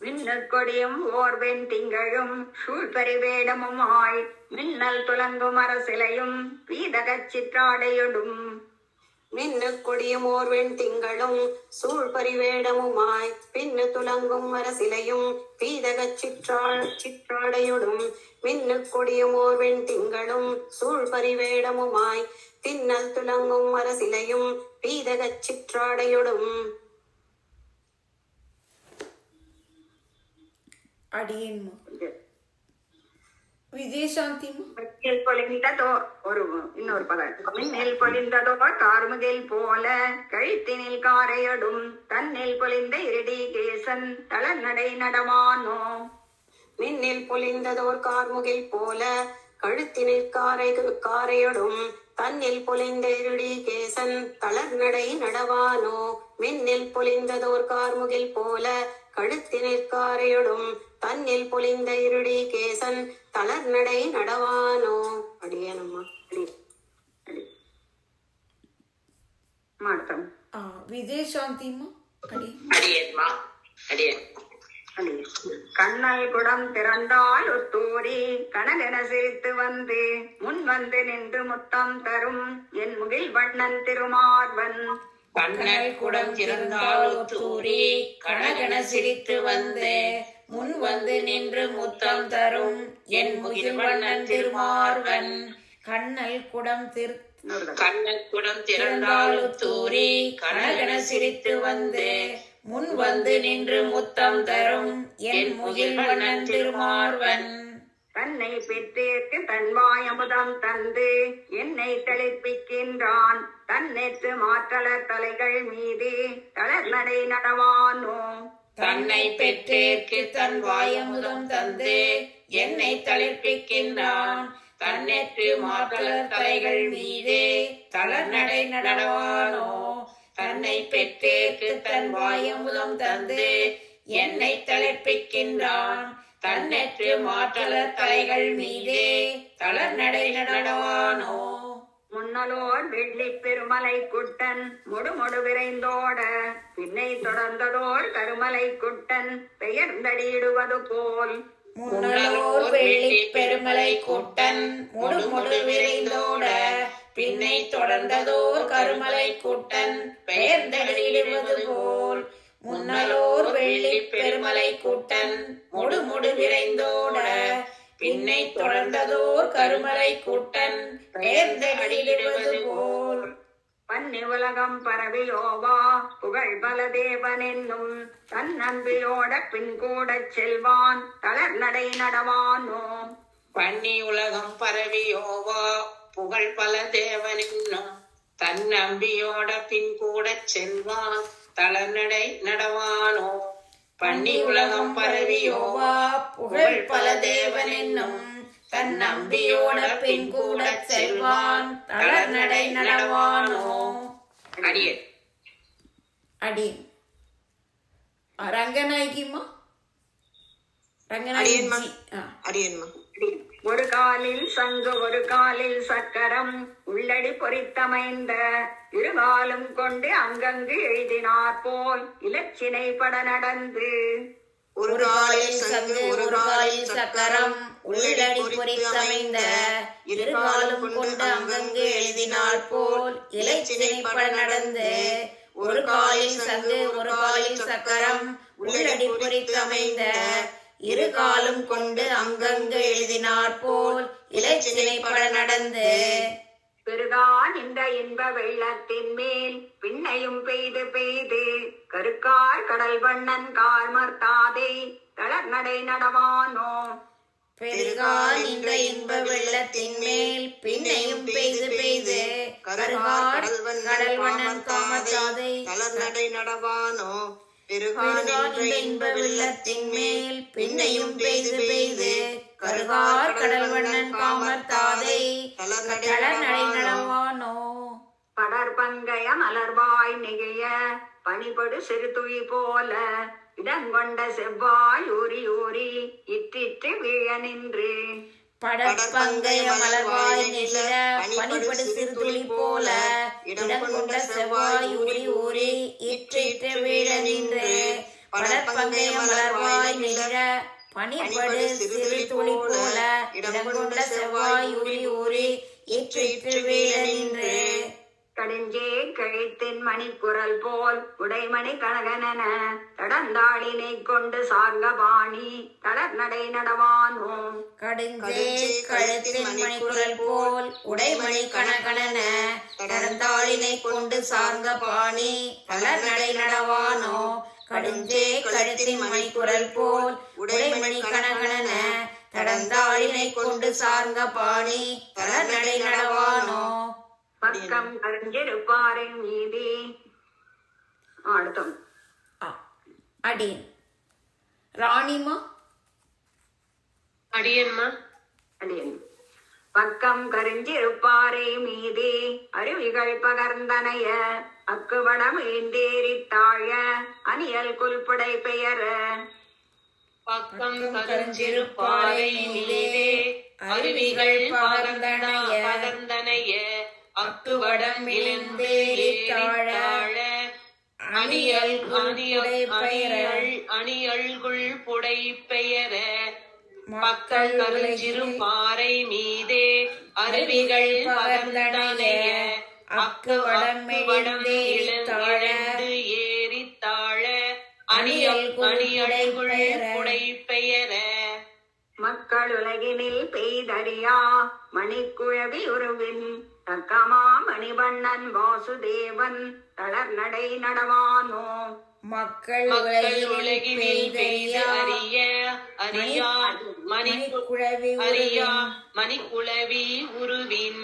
மின்னற்கொடியும் ஓர்வெண் திங்களும் சூழ்பரிவேடமுமாய் மின்னல் துலங்கும் அரசிலையும் பீதகச் சிற்றாடையொடும்
மின்னு கொடியும் ஓர்வெண் திங்களும் சூழ் பரிவேடமுமாய் பின்னு துலங்கும் அரசிலையும் பீதகச் சிற்றாடையொடும் மின்னு கொடியும் ஓர்வெண் திங்களும் சூழ் பரிவேடமுமாய் பின்னல் துலங்கும் அரசிலையும் பீதகச் சிற்றாடையொடும்
அடியேன்மா. விஜயசாந்திமா.
மின்னல் பொழிந்ததோ இன்னொரு பதம். மின்னல் பொழிந்ததோ கார்முகில் போல கழுத்தினில் காரையடும் தன்னில் பொழிந்த இருடி கேசன் தளர்நடை நடமானோ
மின்னில் பொழிந்ததோர் கார்முகில் போல கழுத்தினில் காரையொடும் தன்னில் பொழிந்த இருடி கேசன் தளர்நடை நடவானோ மின்னில் பொழிந்ததோர் கார்முகில் போல கழுத்தினில் காரையொடும் தன்னில் பொழிந்த இருடி கேசன் தளர்நடை நடவானோ. அடியேனம்மா.
மாட்டம்.
விஜயசாந்திமா.
அடியேன்மா அடியேன்.
கண்ணல் குடம் திறந்தால் ஒத்தூரி கனகென சிரித்து வந்து முன் வந்து நின்று முத்தம் தரும் என் முகில் வண்ணன் திருமார்வன்
கண்ணல் குடம் திறந்தால் ஒத்தூரி கனகென சிரித்து வந்து முன் வந்து நின்று முத்தம் தரும் என் முகில் வண்ணன் திருமார்வன். கண்ணல் குடம் திறந்தால் ஒத்தூரி கனகென சிரித்து வந்து முன் வந்து நின்று முத்தம் தரும் என் முகில் வண்ணன் திருமார்வன்.
தன்னை பெற்றேற்கு தன்வாய் அமுதம் தந்து என்னை தெளிப்பிக்கின்றான் தன்னெற்று மாற்றலர் தலைகள் மீது தளர்நடை நடவானோ
தன்னை பெற்றேற்கு தன் வாயமுதம் தந்து என்னை தளிர்ப்பிக்கின்றான் தன்னெற்று மாற்றலர் தலைகள் மீது தளர்நடை நடவானோ தன்னை பெற்றேற்கு தன் வாயமுதம் தந்து என்னை தளிர்ப்பிக்கின்றான் தன்னெற்று மாற்றலர் தலைகள் மீது தளர்நடை நடவானோ.
முன்னலோர் வெள்ளி பெருமலை குட்டன் முடுமுடு விரைந்தோட பின்னை தொடர்ந்ததோர் கருமலை குட்டன் பெயர்ந்தடியிடுவது போல்
முன்னலோர் வெள்ளி பெருமலை கூட்டன் முடுமுடு விரைந்தோட பின்னை தொடர்ந்ததோர் கருமலை கூட்டன் பெயர்ந்தடியிடுவது போல் முன்னலோர் வெள்ளி பெருமலை கூட்டன் முடுமுடு விரைந்தோட பின்னை தொடர்ந்ததோர் கருமலை கூட்டன் பெயர்ந்தடியிடுவது போல்
பன்னி உலகம் பரவியோவா புகழ் பலதேவன் என்னும் தன் நம்பியோட பின் கூட செல்வான் தளர்நடை நடவானோ
பன்னி உலகம் பரவியோவா புகழ் பல தேவன் என்னும் தன் நம்பியோட பின் கூட செல்வான் தளர்நடை நடவானோ பன்னி உலகம் பரவியோவா புகழ் பல தேவன் என்னும் தன் நம்பியோட பின் கூட செல்வான் தளர்நடை நடவானோ.
அடியேன்.
அடியேன். ரங்கநாயகிமா. ரங்கநாயகி.
அடியேன்மா.
ஒரு காலில் சங்கு ஒரு காலில் சக்கரம் உள்ளடி பொறித்தமைந்த இருகாலும் கொண்டு அங்கங்கு எழுதினார் போல் இலச்சினை பட நடந்து
ஒரு காலில் சங்கு ஒரு காலில் சக்கரம் உள்ளடி பொறித்தமைந்த இருகாலும் கொண்டு அங்கங்கு எழுதினார் போல் இலச்சினை பட நடந்து ஒரு காலில் சங்கு ஒரு காலில் சக்கரம் உள்ளடி பொறித்தமைந்த இருகாலும் கொண்டு அங்கங்கு எழுதினார் போல் இலச்சினை பட நடந்து
பெருகான் இந்த இன்ப வெள்ளத்தின் மேல் பின்னையும் பெய்து பெய்து கருக்கார் கடல் வண்ணன் கார்மர்த்தாதை தளர்நடை நடவானோ
பெருகால் இந்த இன்ப வெள்ளத்தின் மேல் பின்னையும் பெய்து பெய்து கருகார் கடல் வண்ணன் காமத்தாதை
தளர்நடை நடவானோ
பெருகால் இந்த இன்ப வெள்ளத்தின் மேல் பின்னையும் பெய்து பெய்து கருகார் கடல் வண்ணன் காமத்தாதை தளர்நடை நடவானோ
படர்ப படற்பங்கய மலர்வாய் நெகிழ பனிபடு சிறுதுளி போல இடங்கொண்ட செவ்வாய் ஊறி ஊறி இற்றிற்று வீழ நின்று
படற்பங்கய மலர்வாய் நெகிழ பனிபடு சிறுதுளி போல இடங்கொண்ட செவ்வாய் ஊறி ஊறி இற்றிற்று வீழ நின்று படற்பங்கய மலர்வாய் நெகிழ பனிபடு சிறுதுளி போல இடங்கொண்ட செவ்வாய் ஊறி ஊறி இற்றிற்று வீழ நின்று
கடிஞ்சே கழித்தின் மணிக்குரல் போல் உடைமணி கனகனன தடந்தாளினை கொண்டு சார்க பாணி தளர் நடை நடவானோ
கடுஞ்சே கழுத்தின் மணிக்குரல் போல் உடைமணி கணகணன கடந்தாளினை கொண்டு சார்ந்த பாணி தளர் நடை நடவானோ கடுஞ்சே கழுத்தின் மணிக்குரல் போல் உடைமணி கணகணன கடந்தாளினை கொண்டு சார்ந்த பாணி தளர் நடை நடவானோ
பக்கம் கருஞ்சிருப்பாரின் மீதி அடுத்தோம்
அடியன் ராணிமா
அடியன்மா
அடியன் பக்கம் கருஞ்சிருப்பாரை மீதே அருவிகள் பகர்ந்தனைய அக்குவடம் ஈந்தேறித்தாழ அணியல் குல்புடை பெயர
பக்கம் கருஞ்சிருப்பாறை மீதே அருவிகள் பகர்ந்தனைய அக்குவடம் விழுந்தேறித்தாழ அணியல்குள் புடை பெயர மக்கள் கருஞ்சிருப்பாறை மீதே அருவிகள் பகர்ந்தனைய அக்குவடம் விழுந்தேறித்தாழ ஏறித்தாழ அணியல்குள் புடை பெயர
மக்கள் உலகினில் பெய்தறியா மணிக்குழவி உருவின் தக்கமா மணிவண்ணன் வாசுதேவன் தளர் நடை நடவானோ
மக்கள்
உலகினில் பெய்து அறியா மணிக்குழவி உருவின்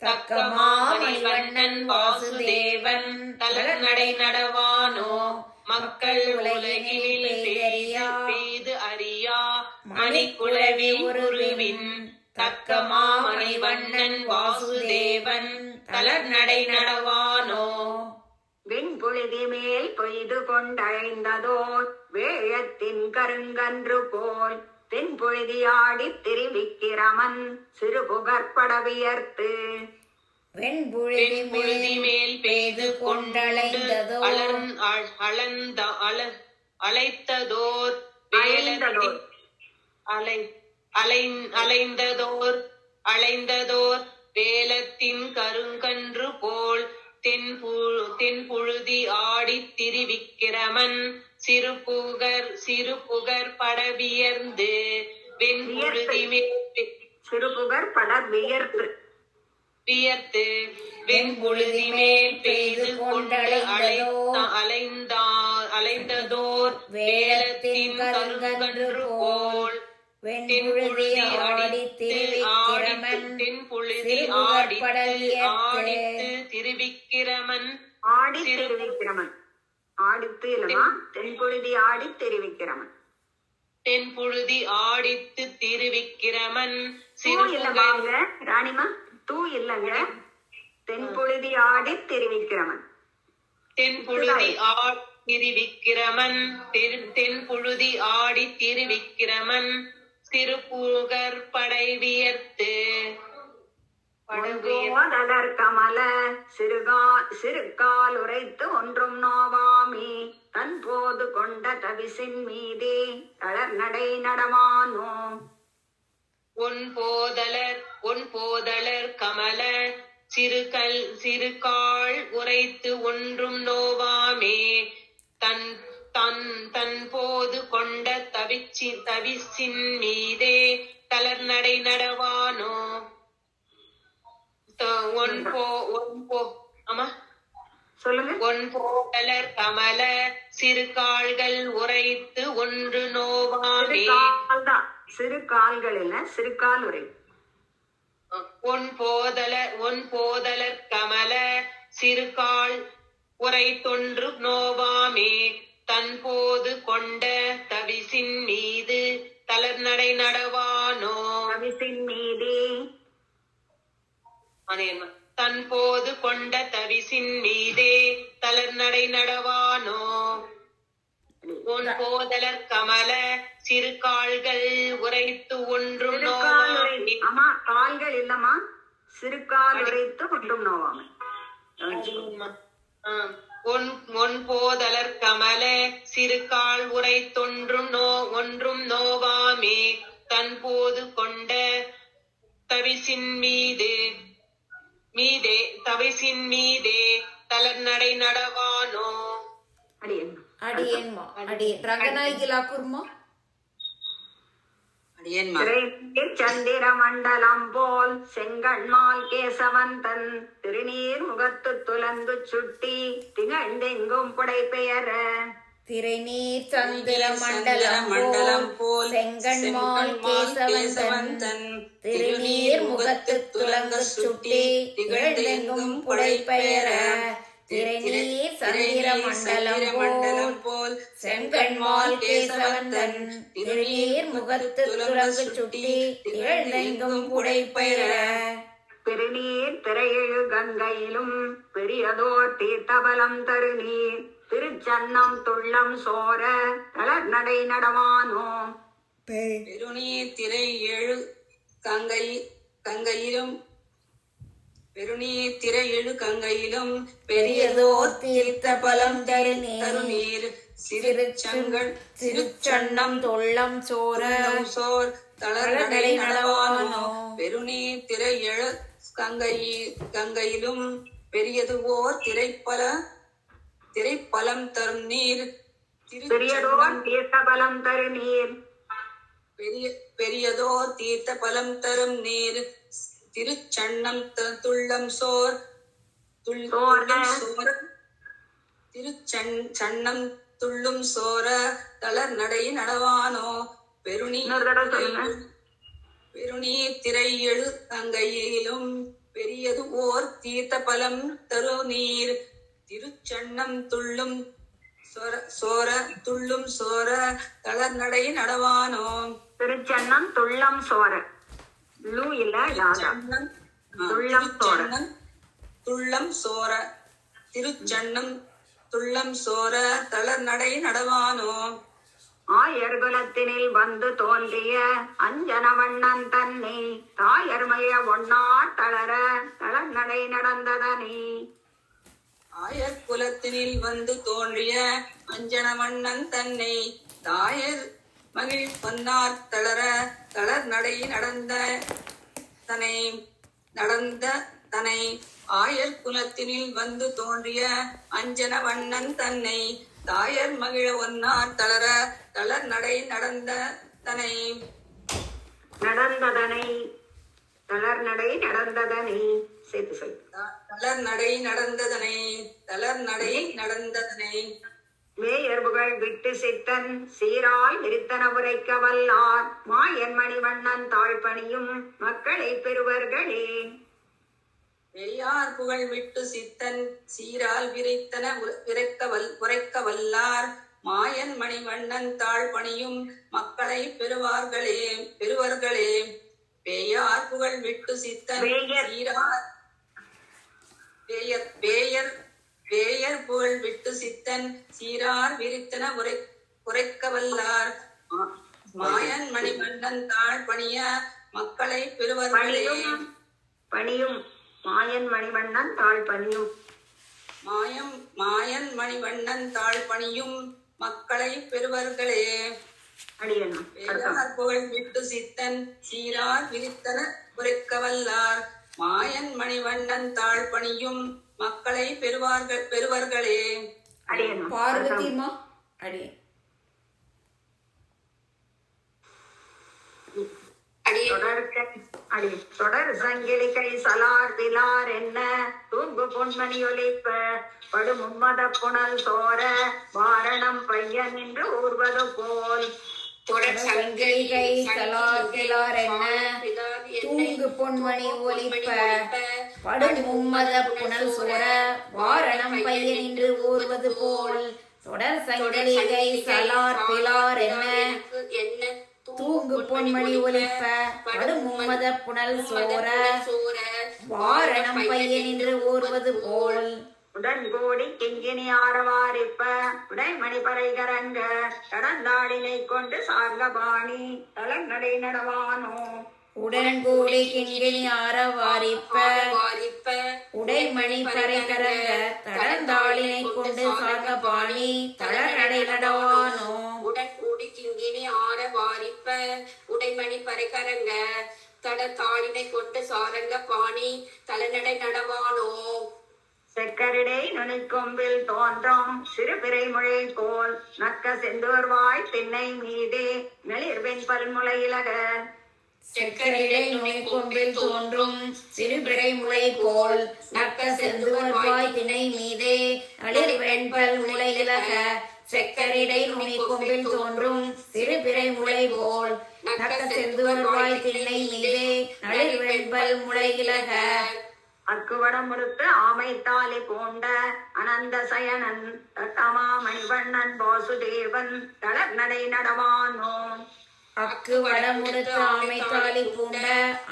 தக்கமா மணிவண்ணன் வாசுதேவன் தளர் நடை நடவானோ மக்கள் உலகினில் பெய்து அறியா மணிக்குழவி உருவின் தக்கமா மணிவண்ணன் வாசுதேவன் தளர் நடை நடவானோ
விண்புழுதி மேல் பொய்து கொண்டழைந்ததோர் வேழத்தின் கருங்கன்று போல் தென்புழுதியாடி திரிவிக்கிரமன் சிறு புகற்பட வியர்த்து
வெண்புழுதி மேல் பெய்து கொண்டழைந்ததோ
அழைத்ததோர் அலைந்ததோர் வேலத்தின் கருங்கன்று போல் தென்புழுதி ஆடித் திரிவிக்கிரமன் சிறுபுகர் படவியர்ந்து வெண்புழுதி மேல்
சிறுபுகர் பட வியர்த்து
வெண்புழுதி மேல் பெய்து கொண்டு அலைந்ததோர் வேலத்தின் கருங்கன்று போல் தென்புழுதி ஆடித்து திருவிக்கிரமன்
ஆடித்து இல்லமா தென்புழுதி ஆடி தெரிவிக்கிறவன்
தென்புழுதி ஆடித்து திருவிக்கிரமன்
இல்லமாங்க ராணிமா தூ இல்லங்க தென்புழுதி ஆடி தெரிவிக்கிறவன்
தென்புழுதி திருவிக்கிரமன் தென்புழுதி ஆடி திருவிக்கிரமன் சிறுபுகர் படை வியர்த்து
படகுவதலர் கமல சிறுகால் உரைத்து ஒன்றும் நோவாமி தன் போது கொண்ட தவிசின் மீதே தளர் நடை நடமானோ
ஒன் போதலர் கமல சிறுகால் உரைத்து ஒன்றும் நோவாமே தன் போது கொண்ட தவிசின் மீதே தளர் நடை நடவானோ ஒன் போதலர் கமல சிறுகால்கள் உரைத்து ஒன்று நோவாமே
சிறு கால்கள் இல்ல சிறுகால் உரை
ஒன் போதலர் கமல சிறுகால் உரைத்தொன்று நோவாமே தன் போது கொண்ட தவிசின் மீது தளர் நடை நடவானோ
தவிசின் மீதே
தன் போது கொண்ட தவிசின் மீதே தளர்நடை நடவானோ உன் போதலர் கமல சிறு கால்கள் உரைத்து ஒன்றும் நோவாமே.
ஆமா, கால்கள் இல்லம்மா, சிறுகால் உரைத்து ஒன்றும் நோவாமை.
ஒன் போதலர் கமல சிறு கால் உரைத்தொன்றும் ஒன்றும் நோவாமே தன் போது கொண்ட தவிசின் மீதே தளர்நடை நடவானோ.
அடியேன்மா அடியேன் ரங்கநாயகிலா குருமா.
சந்திர மண்டலம் போல் செங்கண்மால் கேசவந்தன் திருநீர் முகத்து துலந்து சுட்டி திகழ்ந்தெங்கும் புடை பெயர.
திரைநீர் சந்திர மண்டலம் போல் செங்கண்மால் கேசவந்தன் திருநீர் முகத்து துலங்கு சுட்டி திகழ்ந்தெங்கும் புடை பெயர. திரைநீர் சந்திர மண்டலம் போல் செங்கண்மால் கேசவந்தன் திருநீர் முகத்து துலங்கு சுட்டி திகழ்ந்தெங்கும் புடை பெயர.
திருநீர் திரையெழு கங்கையிலும் பெரியதோர் தீர்த்தபலம் தருநீர் திருச்சன்னம் துள்ளம் சோர தளர் நடை நடவானோ.
பெருநீர் திரை எழு கங்கையிலும் பெருநீர் திரை எழு கங்கையிலும்
பெரியதோர் தீர்த்த பலம்
தருநீர்
சிறுச்சன்னம் தொள்ளம் சோர
சோர் தளர்நடை நடவானோ. பெருநீர் திரை எழு கங்கையிலும் பெரியது ஓர் திரைப்பலம் தரும் நீர்
பெரியதோர் தீர்த்தபலம் தருநீர்
பெரியதோர் தீர்த்த பலம் தரும் நீர் திருச்சன்னம் துள்ளம் சோர் திருச்சன்னம் துள்ளும் சோர தளர் நடை நடவானோ. பெருநீர் திரை எழு கங்கையிலும் பெரியது ஓர் தீர்த்த பலம் தரு நீர் திருச்சன்னம் துள்ளும் சோர தளர் நடை நடவானோ.
திருச்சன்னம் துள்ளம் சோர லூ இல்ல யாதா துள்ளம் சோர
துள்ளம் சோர திருச்சன்னம் துள்ளம் சோர தளர் நடை நடவானோ.
ஆயர் குலத்தினில் வந்து தோன்றிய அஞ்சனவண்ணன் தன்னை தாயர்மய ஒன்னார் தளர தளர் நடை நடந்ததனே.
ஆயர் குலத்தினில் வந்து தோன்றிய அஞ்சனவண்ணன் தன்னை தாயர் மகிழ் பொன்னார் தளர தளர் நடை நடந்ததனை. ஆயர் குலத்தினில் வந்து தோன்றிய அஞ்சனவண்ணன் தன்னை தாயர் மகிழ ஒன்னார் தளர தளர் நடை நடந்ததனை.
தளர் நடை நடந்ததனை சேர்த்து சொல்.
தளர் நடை நடந்ததனை.
மேயர்புகள் விட்டு சித்தன் சீரால் விரித்தன உரைக்க வல்லார் மாயன் மணிவண்ணன் தாழ்பணியும் மக்களை பெறுவர்களே.
பெரியார் புகழ் விட்டு சித்தன் சீரால் உரைக்க வல்லார் மாயன் மணிவண்ணன் தாழ்பணியும் மக்களை பெறுவர்களே. பேயார் புகழ் விட்டு சித்தன் வேயர் புகழ் விட்டு சித்தன் சீரார் விரித்தன உரைக்க வல்லார் மாயன் மணிவண்ணன் தாழ்பணிய மக்களை பெறுவர்களே.
பணியும் மாயன் மணிவண்ணன் தாழ்பணியும்
மாயன் மணிவண்ணன் தாழ்பணியும் மக்களை பெறுவர்களே. பேயார் புகழ் விட்டு சித்தன் சீரார் விரித்தன உரைக்க வல்லார் மாயன் மணிவண்ணன் தாழ்பணியும் மக்களை பெறுவர்களே.
பார்வதிமா அடியே
தொடர் சங்கிலி கை சலார் விலார் என்ன தூங்கு பொன்மணி ஒலிப்ப படு மும்மத புனல் சோர வாரணம் பையன் என்று ஊர்வது போல்.
தொடர் சங்கிலி கை சலார் விலார் என்ன தூங்கு பொன்மணி ஒலிப்ப படு மும்மத புனல் சோர வாரணம் பையன் என்று ஊர்வது போல். தொடர் சங்கிலி கை சலார் விலார் என்ன தூங்கு பொன்மணி ஒலிப்ப படு மும்மத புனல் சோர வாரணம் பையனின்று ஊர்வது போல்
உடன்கோடி கிங்கினி ஆரவாரிப்ப உடைமணி பறைகரங்க கடந்தாடினை கொண்டு சார்கபாணி தலநடை நடவானோ
உடன்கூடி கிண்கிணி ஆரவாரிப்ப உடைமணி பறைகரங்க தடந்தாளினை கொண்டு சார்ந்த பாணி தளநடை நடவானோ
உடன்கூடி கிங்கினி ஆரவாரிப்ப உடைமணி பறைகரங்க தடத்தாளினை கொண்டு சாரங்க பாணி தலநடை நடவானோ
செக்கரிடை நுனிக்கொம்பில் தோன்றும் சிறுபிறை முளை போல் நக்க செந்தூர்வாய் திண்ணை மீதே நளிர்வெண் பல்முளை இலக
செக்கரிடை நுனிக்கொம்பில் தோன்றும் சிறுபிறை முளை போல் நக்க செந்துவர்வாய் திணை மீதே நளிர் வெண்பல் முளை இலக செக்கரிடை நுனிக்கொம்பில் தோன்றும் சிறுபிறை முளை போல் நக்க செந்துவர்வாய் திணை மீதே நளிர் வெண்பல் முளை இலக
அக்குவடம் முடுத்து ஆமை தாலி பூண்ட அனந்த சயனன் தத்தமா மணிவண்ணன் வாசுதேவன் தளர்நடை நடவானோ
அக்கு வடமுடுத்து ஆமை தாலி பூண்ட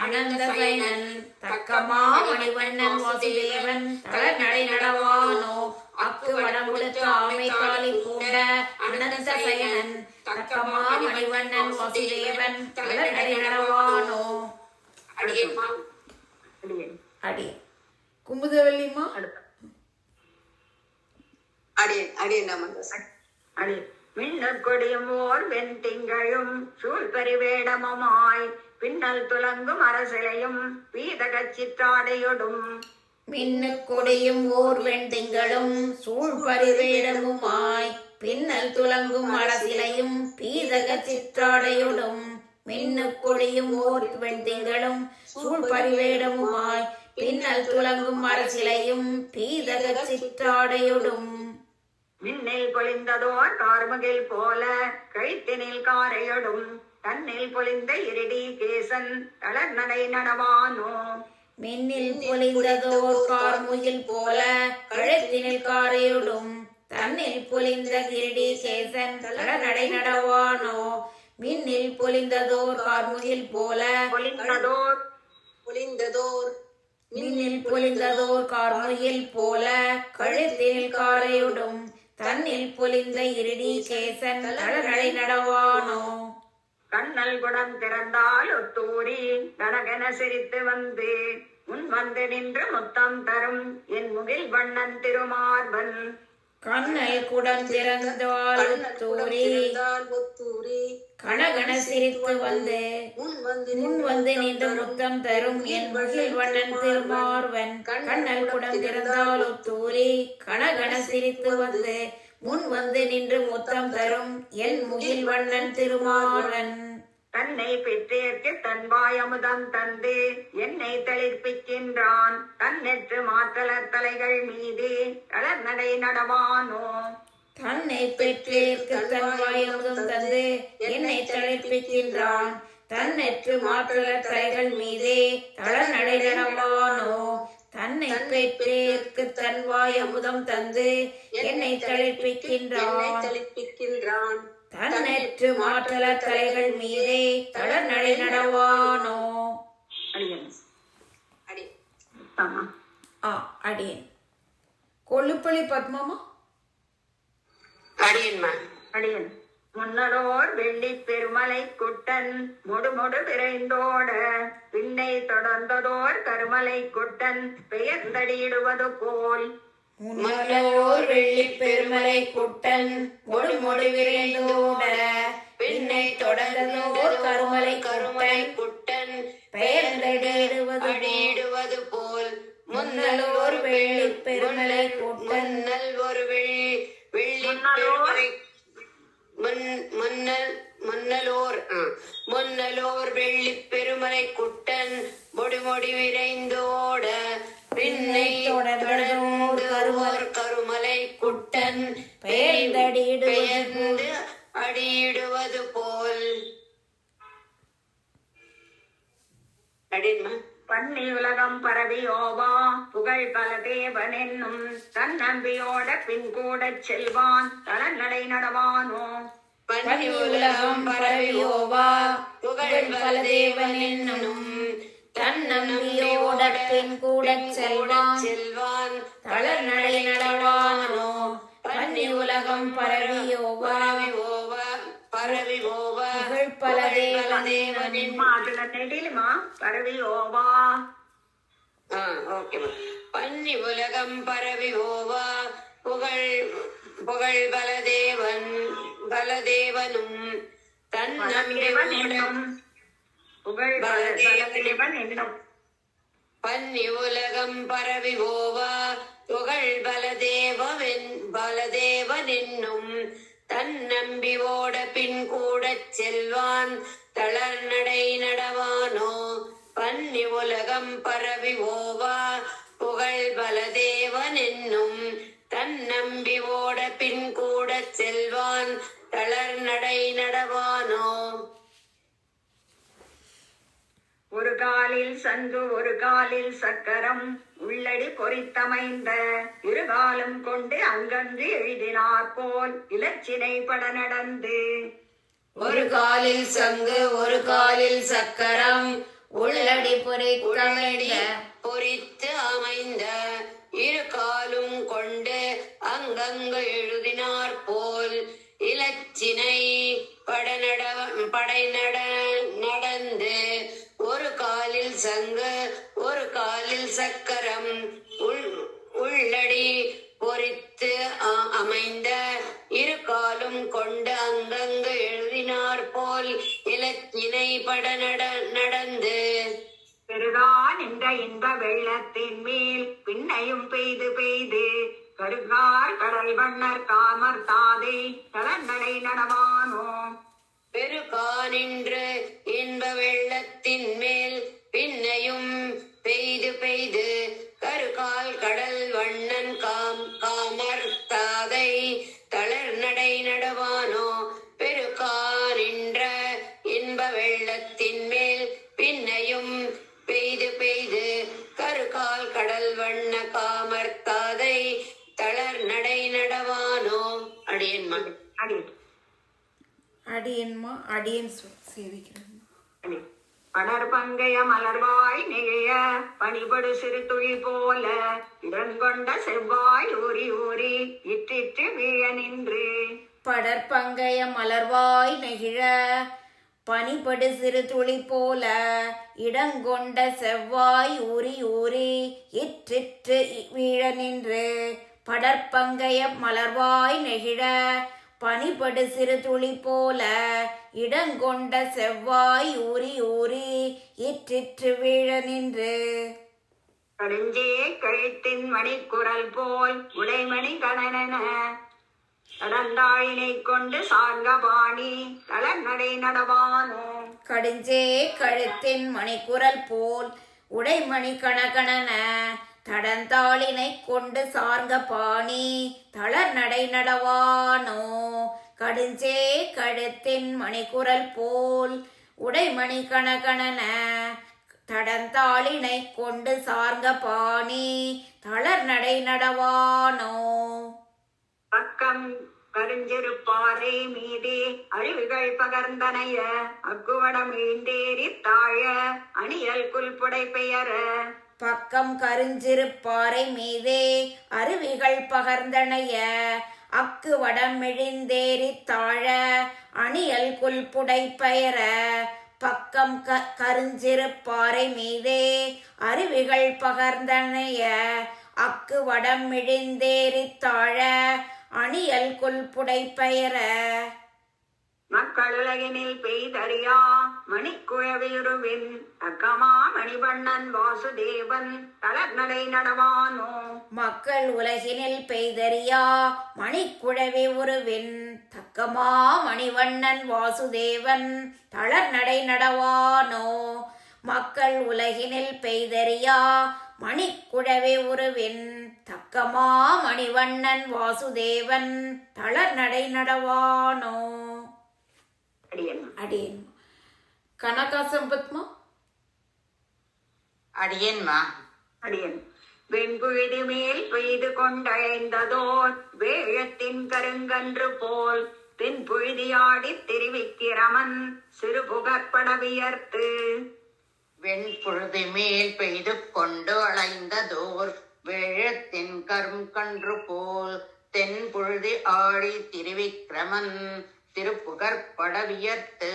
அனந்த சயனன் தக்கமா மணிவண்ணன் வாசுதேவன் தளர்நடை நடவானோ அக்கு வடமுடுத்து ஆமை தாலி பூண்ட அனந்த சயனன் தக்கமா மணிவண்ணன் வாசுதேவன் தளர்நடை நடவானோ
அடியேம்மா
அடியே
அடி குமுதவல்லிமா
அடி மின்னற் கொடியும் ஓர் வெண் திங்களும் சூழ் பரிவேடமுமாய் பின்னல் துலங்கும் அரசிலையும் பீதகச் சிற்றாடையொடும்
மின்னு கொடியும் ஓர் வெண்திங்களும் சூழ் பரிவேடமுமாய் பின்னல் துலங்கும் அரசிலையும் பீதக சிற்றாடையொடும் மின்னு கொடியும் ஓர் வெண்திங்களும் சூழ் பரிவேடமுமாய் பின்னல் துலங்கும் அரசிலையும் பீதக சிற்றாடையொடும்
மின்னில் பொலிந்ததோர் கார்முகில் போல கழுத்தினில் காரையொடும் தன்னில் பொலிந்த இருடி கேசன் தளர்நடை நடவானோ
மின்னில் பொலிந்ததோர் கார்முகில் போல கழுத்தினில் காரையொடும் தன்னில் பொலிந்த கிரடி கேசன் தளர்நடை நடவானோ மின்னில் பொலிந்ததோர் கார்முகில் போல
பொலிந்ததோர்
மின்னில் பொலிந்ததோர் கார்முகில் போல கழுத்தில் காரையொடும் தன்னில் பொலிந்த இருடி கேசன் தளநடை நடவானோ
கண்ணல் குடம் திறந்தால் ஒத்தூரி கனகன சிரித்து வந்து முன் வந்து நின்று முத்தம் தரும் என் முகில் வண்ணன் திருமார்பன்
கண்ணல் குடம் திறந்தால் தூரி கனகன சிரித்து வந்து முன் வந்து நின்று முத்தம் தரும் என் முகில் வண்ணன் திருமார்வன் கண்ணல் குடம் திறந்தால் தூரி கனகன சிரித்து வந்து முன் வந்து நின்று முத்தம் தரும் என் முகில் வண்ணன் திருமார்வன்
தன்னை பெற்றேற்கு தன் வாயமுதம் தந்து என்னை தளிர்ப்பிக்கின்றான் தன்னெற்று மாற்றலர் தலைகள் மீது தளர்நடை நடவானோ
தன்னை பெற்றேற்கு தன் வாயமுதம் தந்து என்னை தளிர்ப்பிக்கின்றான் தன்னெற்று மாற்றல தலைகள் மீதே தளநடை நடவானோ தன்னை பெற்றேற்கு தன் வாயமுதம் தந்து என்னை தளிர்ப்பிக்கின்றான் தன்னெற்று மாற்றல தலைகள் மீதே தளநடை நடவானோ அடியேன் கொள்ளுப்பள்ளி பத்மமா
அடியன் முன்னடோர் வெள்ளி பெருமலை குட்டன் முடுமுடு விரைந்தோட பின்னை தொடர்ந்ததோர் கருமலை குட்டன் பெயர்ந்தடியிடுவது போல்
முன்னோர் வெள்ளி பெருமலை குட்டன் மொடு மொடு விரைந்தோட பின்னை தொடர்ந்ததோர் கருமலை குட்டன் பெயர்ந்தடியிடுவது போல் முன்னலோர் வெள்ளி பெருமலை குட்டன் ஒரு வெள்ளி பெருமலை முன்னலோர் வெள்ளி பெருமலை குட்டன் மொடி விரைந்தோட பின்னை தொடர்ந்தோர் கருமலை குட்டன் பெயர்ந்து அடியிடுவது போல்
பண்ணி உலகம் பரவியோவா புகழ் பல தேவன் என்னும் தன் நம்பியோட பின் கூட செல்வான் தளநடை நடவானோ
பண்ணி உலகம் பரவியோவா புகழ் பல தேவன் என்னும் தன் தன்னம்பியோட பின் கூட செல்வான் தளர் நடை நடவானோ பன்னி உலகம் பரவியோவா புகழ் பல தேவனின்
அதுல நெடிலுமா பரவி ஓவா
ஓகே பன்னி உலகம் பரவி ஓவா புகழ் புகழ் பலதேவனும்
என்னும் புகழ் பலதேவன் என்னும்
பன்னி உலகம் பரவி ஓவா புகழ் பலதேவன் என்னும் தன்னம்பியோட பின் கூட செல்வான் தளர் நடை நடவானோ பன்னி உலகம் பரவி ஓவா புகழ் பலதேவன் என்னும் தன்னம்பியோட பின் கூட செல்வான் தளர் நடை நடவானோ.
ஒரு காலில் சங்கு ஒரு காலில் சக்கரம் உள்ளடி பொறித்தமைந்த இருகாலும் கொண்டு அங்கங்கு எழுதினார் போல் இலச்சினை பட நடந்து
ஒரு காலில் சங்கு ஒரு காலில் சக்கரம் உள்ளடி
பொறித்து அமைந்த இரு காலும் கொண்டு அங்கங்கு எழுதினார் போல் இலச்சினை படை நடந்து ஒரு காலில் சங்கு ஒரு காலில் சக்கரம் உள்ளடி பொறித்து அமைந்த இரு காலும் கொண்டு அங்கங்கு எழுதினார் போல் இலச்சினை பட நடந்து
பெருகான் என்ற இன்ப வெள்ளத்தின் மேல் பின்னையும் பெய்து பெய்து கருகார் கடல் வண்ணர் காமர் தாதை தளர்நடை நடவானோ
பெருகானின்று இன்ப வெள்ளத்தின் மேல் பின்னையும் பெய்து பெய்து கருகால் கடல் வண்ணன் காமர் தாதை தளர் நடை நடவானோ பெருகானின்ற இன்ப வெள்ளத்தின் மேல் பின்னையும் பெய்து பெய்து கருகால் கடல் வண்ண காமர் தாதை தளர் நடை நடவானோ. அடியன்மா
அடியன் சேவிக்கிறேன்.
படர் பங்கைய மலர்வாய் நெகிழ பணிபடு சிறு துளி போல இடங்கொண்ட செவ்வாய் ஊறி ஊறி இற்றிற்று வீழ நின்று
படர் பங்கைய மலர்வாய் நெகிழ பனிபடு சிறு துளி போல இடங்கொண்ட செவ்வாய் ஊறி ஊறி இற்றிற்று வீழ நின்று படற்பங்கைய மலர்வாய் நெகிழ பனிபடு சிறு துளி போல இடங்கொண்ட செவ்வாய் ஊறி ஊறி இற்றிற்று வீழ நின்று
கடுஞ்சே கழுத்தின் மணிக்குரல் போல் உடைமணி கணனென கடந்தாழினை கொண்டு சார்ந்த பாணி தளர்நடை நடவானோ
கடுஞ்சே கழுத்தின் மணிக்குரல் போல் உடைமணி கணகணன தடந்தாளினை கொண்டு சார்ந்த பாணி தளர் நடை நடவானோ கடுஞ்சே கழுத்தின் மணிக்குரல் போல் உடைமணி கணகணன தடந்தாளினை கொண்டு சார்ந்த பாணி தளர் நடை நடவானோ
பக்கம் கருஞ்சிருப்பாறை மீதே அழிவுகள் பகர்ந்தனைய அக்குவடம் ஈண்டேறி தாழ அணியல் குல்புடை பெயர
பக்கம் கருஞ்சிருப்பாறை மீதே அருவிகள் பகர்ந்தனைய அக்கு வடம் எழுந்தேறி தாழ அணியல் குல்புடை பெயர பக்கம் கருஞ்சிருப்பாறை மீதே அருவிகள் பகர்ந்தனைய அக்கு வடம் எழுந்தேறி தாழ அணியல் குல்புடை பெயர
மக்களுலகினில் பெய்தறியா மணிக்குழவிருவின் தக்கமா மணிவண்ணன் வாசுதேவன் தளர்நடை நடவானோ
மக்கள் உலகினில் பெய்தறியா மணிக்குழவி உருவின் தக்கமா மணிவண்ணன் வாசுதேவன் தளர்நடை நடவானோ மக்கள் உலகினில் பெய்தறியா மணிக்குழவி உருவின் தக்கமா மணிவண்ணன் வாசுதேவன் தளர்நடை நடவானோ. அடியன் கனகாசம்பத்மா
அடியேன்மா
அடியன் வெண்புழுதி மேல் பெய்து கொண்டழைந்ததோர் வேழத்தின் கருங்கன்று போல் தென்புழுதியாடி தெரிவிக்கிறமன் சிறு புகற்பட வியர்த்து
வெண்புழுதி மேல் பெய்து கொண்டு அலைந்ததோர் வேழத்தின் கரும் கன்று போல் தென்புழுதி ஆடி திருவிக்கிரமன் திருப்புகற்படவியர்த்து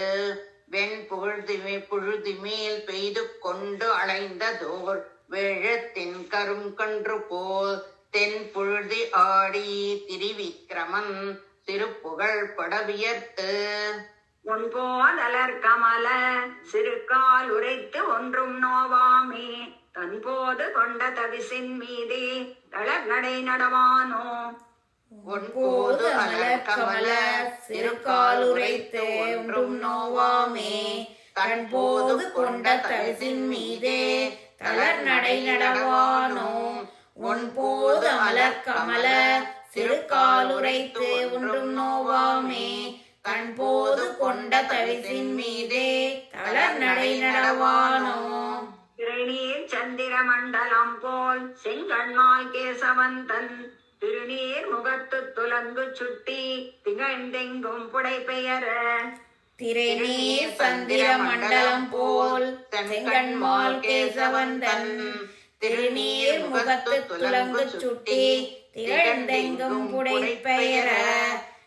புழுதி மேல் பெய்து கொண்டு அலைந்ததோர் வேழத்தின் கரும் கன்று போல் தென்புழுதி ஆடி திருவிக்கிரமன் திருப்புகழ் படவியர்த்து
ஒன்போதலர் கமல சிறுகால் உரைத்து ஒன்றும் நோவாமே தன்போது கொண்ட தவிசின் மீதே தளர் நடை நடவானோ
ஒன்போது அலர் கமல சிறுகால் உரைத்து ஒன்றும் நோவாமே தன்போது கொண்ட தவிசின் மீதே தளர் நடை நடவானோ ஒன்போது அலர் கமல சிறுகால் உரைத்து ஒன்றும் நோவாமே கண்போது கொண்ட தவிசின் மீதே தளர் நடை நடவானோ
திருநீர் சந்திர மண்டலம் போல் செங்கண்மால் கேசவந்தன் திருநீர் முகத்து துலங்கு சுட்டி திகழ்ந்தெங்கும் புடை பெயர
திரைநீர் சந்திர மண்டலம் போல் செங்கண்மால் கேசவந்தன் திருநீர் முகத்து துலங்கு சுட்டி திகழ்ந்தெங்கும் புடை பெயர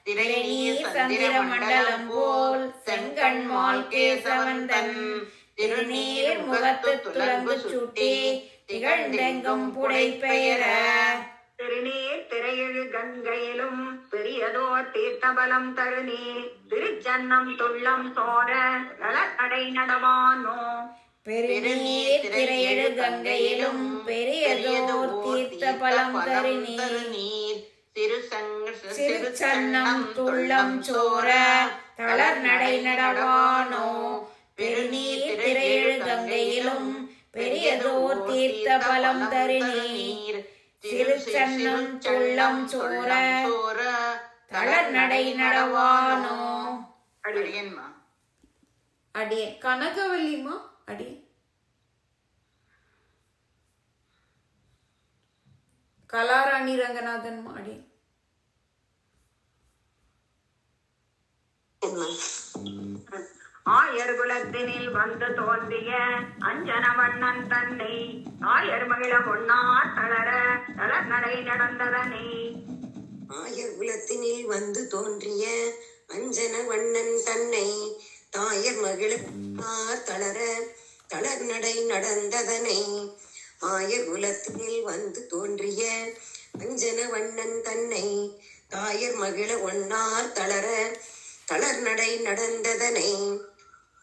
திரைநீர் சந்திர மண்டலம் போல் செங்கண்மால் கேசவந்தன் திருநீர் முகத்து துலங்கு சுட்டி திகழ்ந்தெங்கும் புடை பெயர
திருநீர் திரையெழு கங்கையிலும் பெரியதோர் தீர்த்தபலம் தருநீர் திருச்சன்னம் துள்ளம் சோர நலக்கடை நடவானோ
பெருநீர் திரையெழு கங்கையிலும் பெரியதோர் தீர்த்த பலம் தருநீர் சிறுச்சன்னம் துள்ளம் சோர தளர் நடை நடவானோ பெருநீர் திரையெழு கங்கையிலும் பெரியதோர் தீர்த்த பலம் தருநீர் சிறுச்சன்னம் துள்ளம் சோர தளர் நடை நடவானோ
அடியன்மா
அடியே கனகவல்லிமா அடி கலாராணி ரங்கநாதன் அடி
ஆயர் குலத்தினில் வந்து தோன்றிய அஞ்சனவண்ணன் தன்னை ஆயர் மகிழ பொன்னார் தளர தளர் நடை நடந்ததனை
ஆயர் குலத்தினில் வந்து தோன்றிய அஞ்சன வண்ணன் தன்னை தாயர் மகிழ தளர தளர் நடை நடந்ததனை ஆயர் குலத்தினில் வந்து தோன்றிய அஞ்சன வண்ணன் தன்னை தாயர் மகிழ ஒன்னார் தளர தளர் நடை நடந்ததனை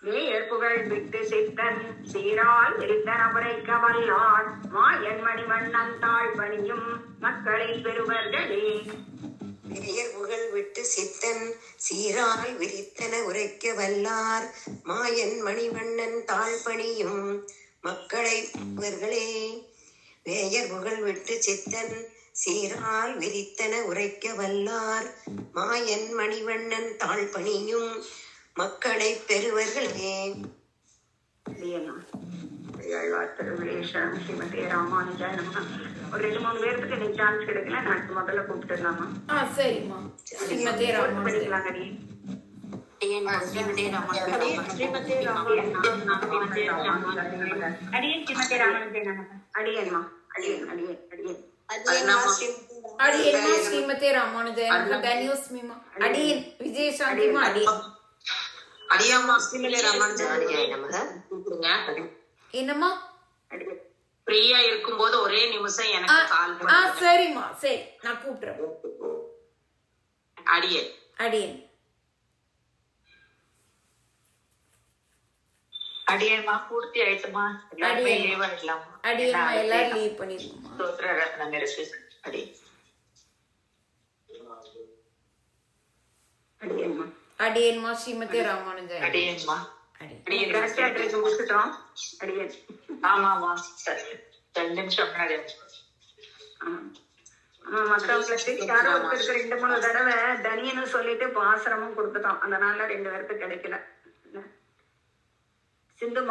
வேயர் புகழ் விட்டு சித்தன் சீரால் விரித்தன புரைக்க வல்லார் மாயன் மணிவண்ணன் தாழ் பணியும் மக்களை பெறுவர்களே
பெரியர் புகழ் விட்டு சித்தன் சீரால் விரித்தன உரைக்க வல்லார் மாயன் மணிவண்ணன் தாழ்பணியும் மக்களை பெறுவர்களே வேயர் புகழ் விட்டு சித்தன் சீரால் விரித்தன உரைக்க வல்லார் மாயன் மணிவண்ணன் தாழ்பணியும் மக்களை பெறுவர்களே
திருவிழேஸ்வரம் ஸ்ரீமதி ராமானுஜா நம. ஒரு 2-3 பேருக்கு நீ சான்ஸ் கிடைக்கல, நான் முதல்ல கூப்பிட்டுலாமா?
சரிம்மா ஸ்ரீமதி ராமானுஜன்
படிக்கலாங்க நீ. அடியன்மா
அடியன்மா ஸ்ரீமதி ராமானுஜன் தன்யூஸ் மீமா அடியன் விஜயசாந்திமா அடியன்
அடியாமா ஸ்ரீமதி ராமானுஜன்
என்னம்மா
ஃப்ரீயா இருக்கும்போது ஒரே நிமிஷம் எனக்கு கால் பண்ணு.
சரிம்மா சரி நான் கூப்பிடுறேன்.
அடியன்
அடியன்
அடியேமா பூர்த்தி ஆயிட்டுமா எல்லாருமே லீவ் ஆயிடலாமா
அடியன்மா எல்லாரும் லீவ் பண்ணிருக்கோமா
ஸ்தோத்திர ரத்னம் அடி
அடியன்மா
அடியன்மா ஸ்ரீமதி ராமானுஜன்
அடியேமா
அடியன்
கரெக்டா அட்ரஸ் முடிச்சுட்டோம். அடியன்
ஆமாமா 2 நிமிஷம் முன்னாடி
மத்தவங்களுக்கு யாரோ ஒருத்தருக்கு 2-3 தடவை தனியன்னு சொல்லிட்டு பாசரமும் கொடுத்துட்டோம். அதனால 2 பேருக்கு கிடைக்கல. சிந்து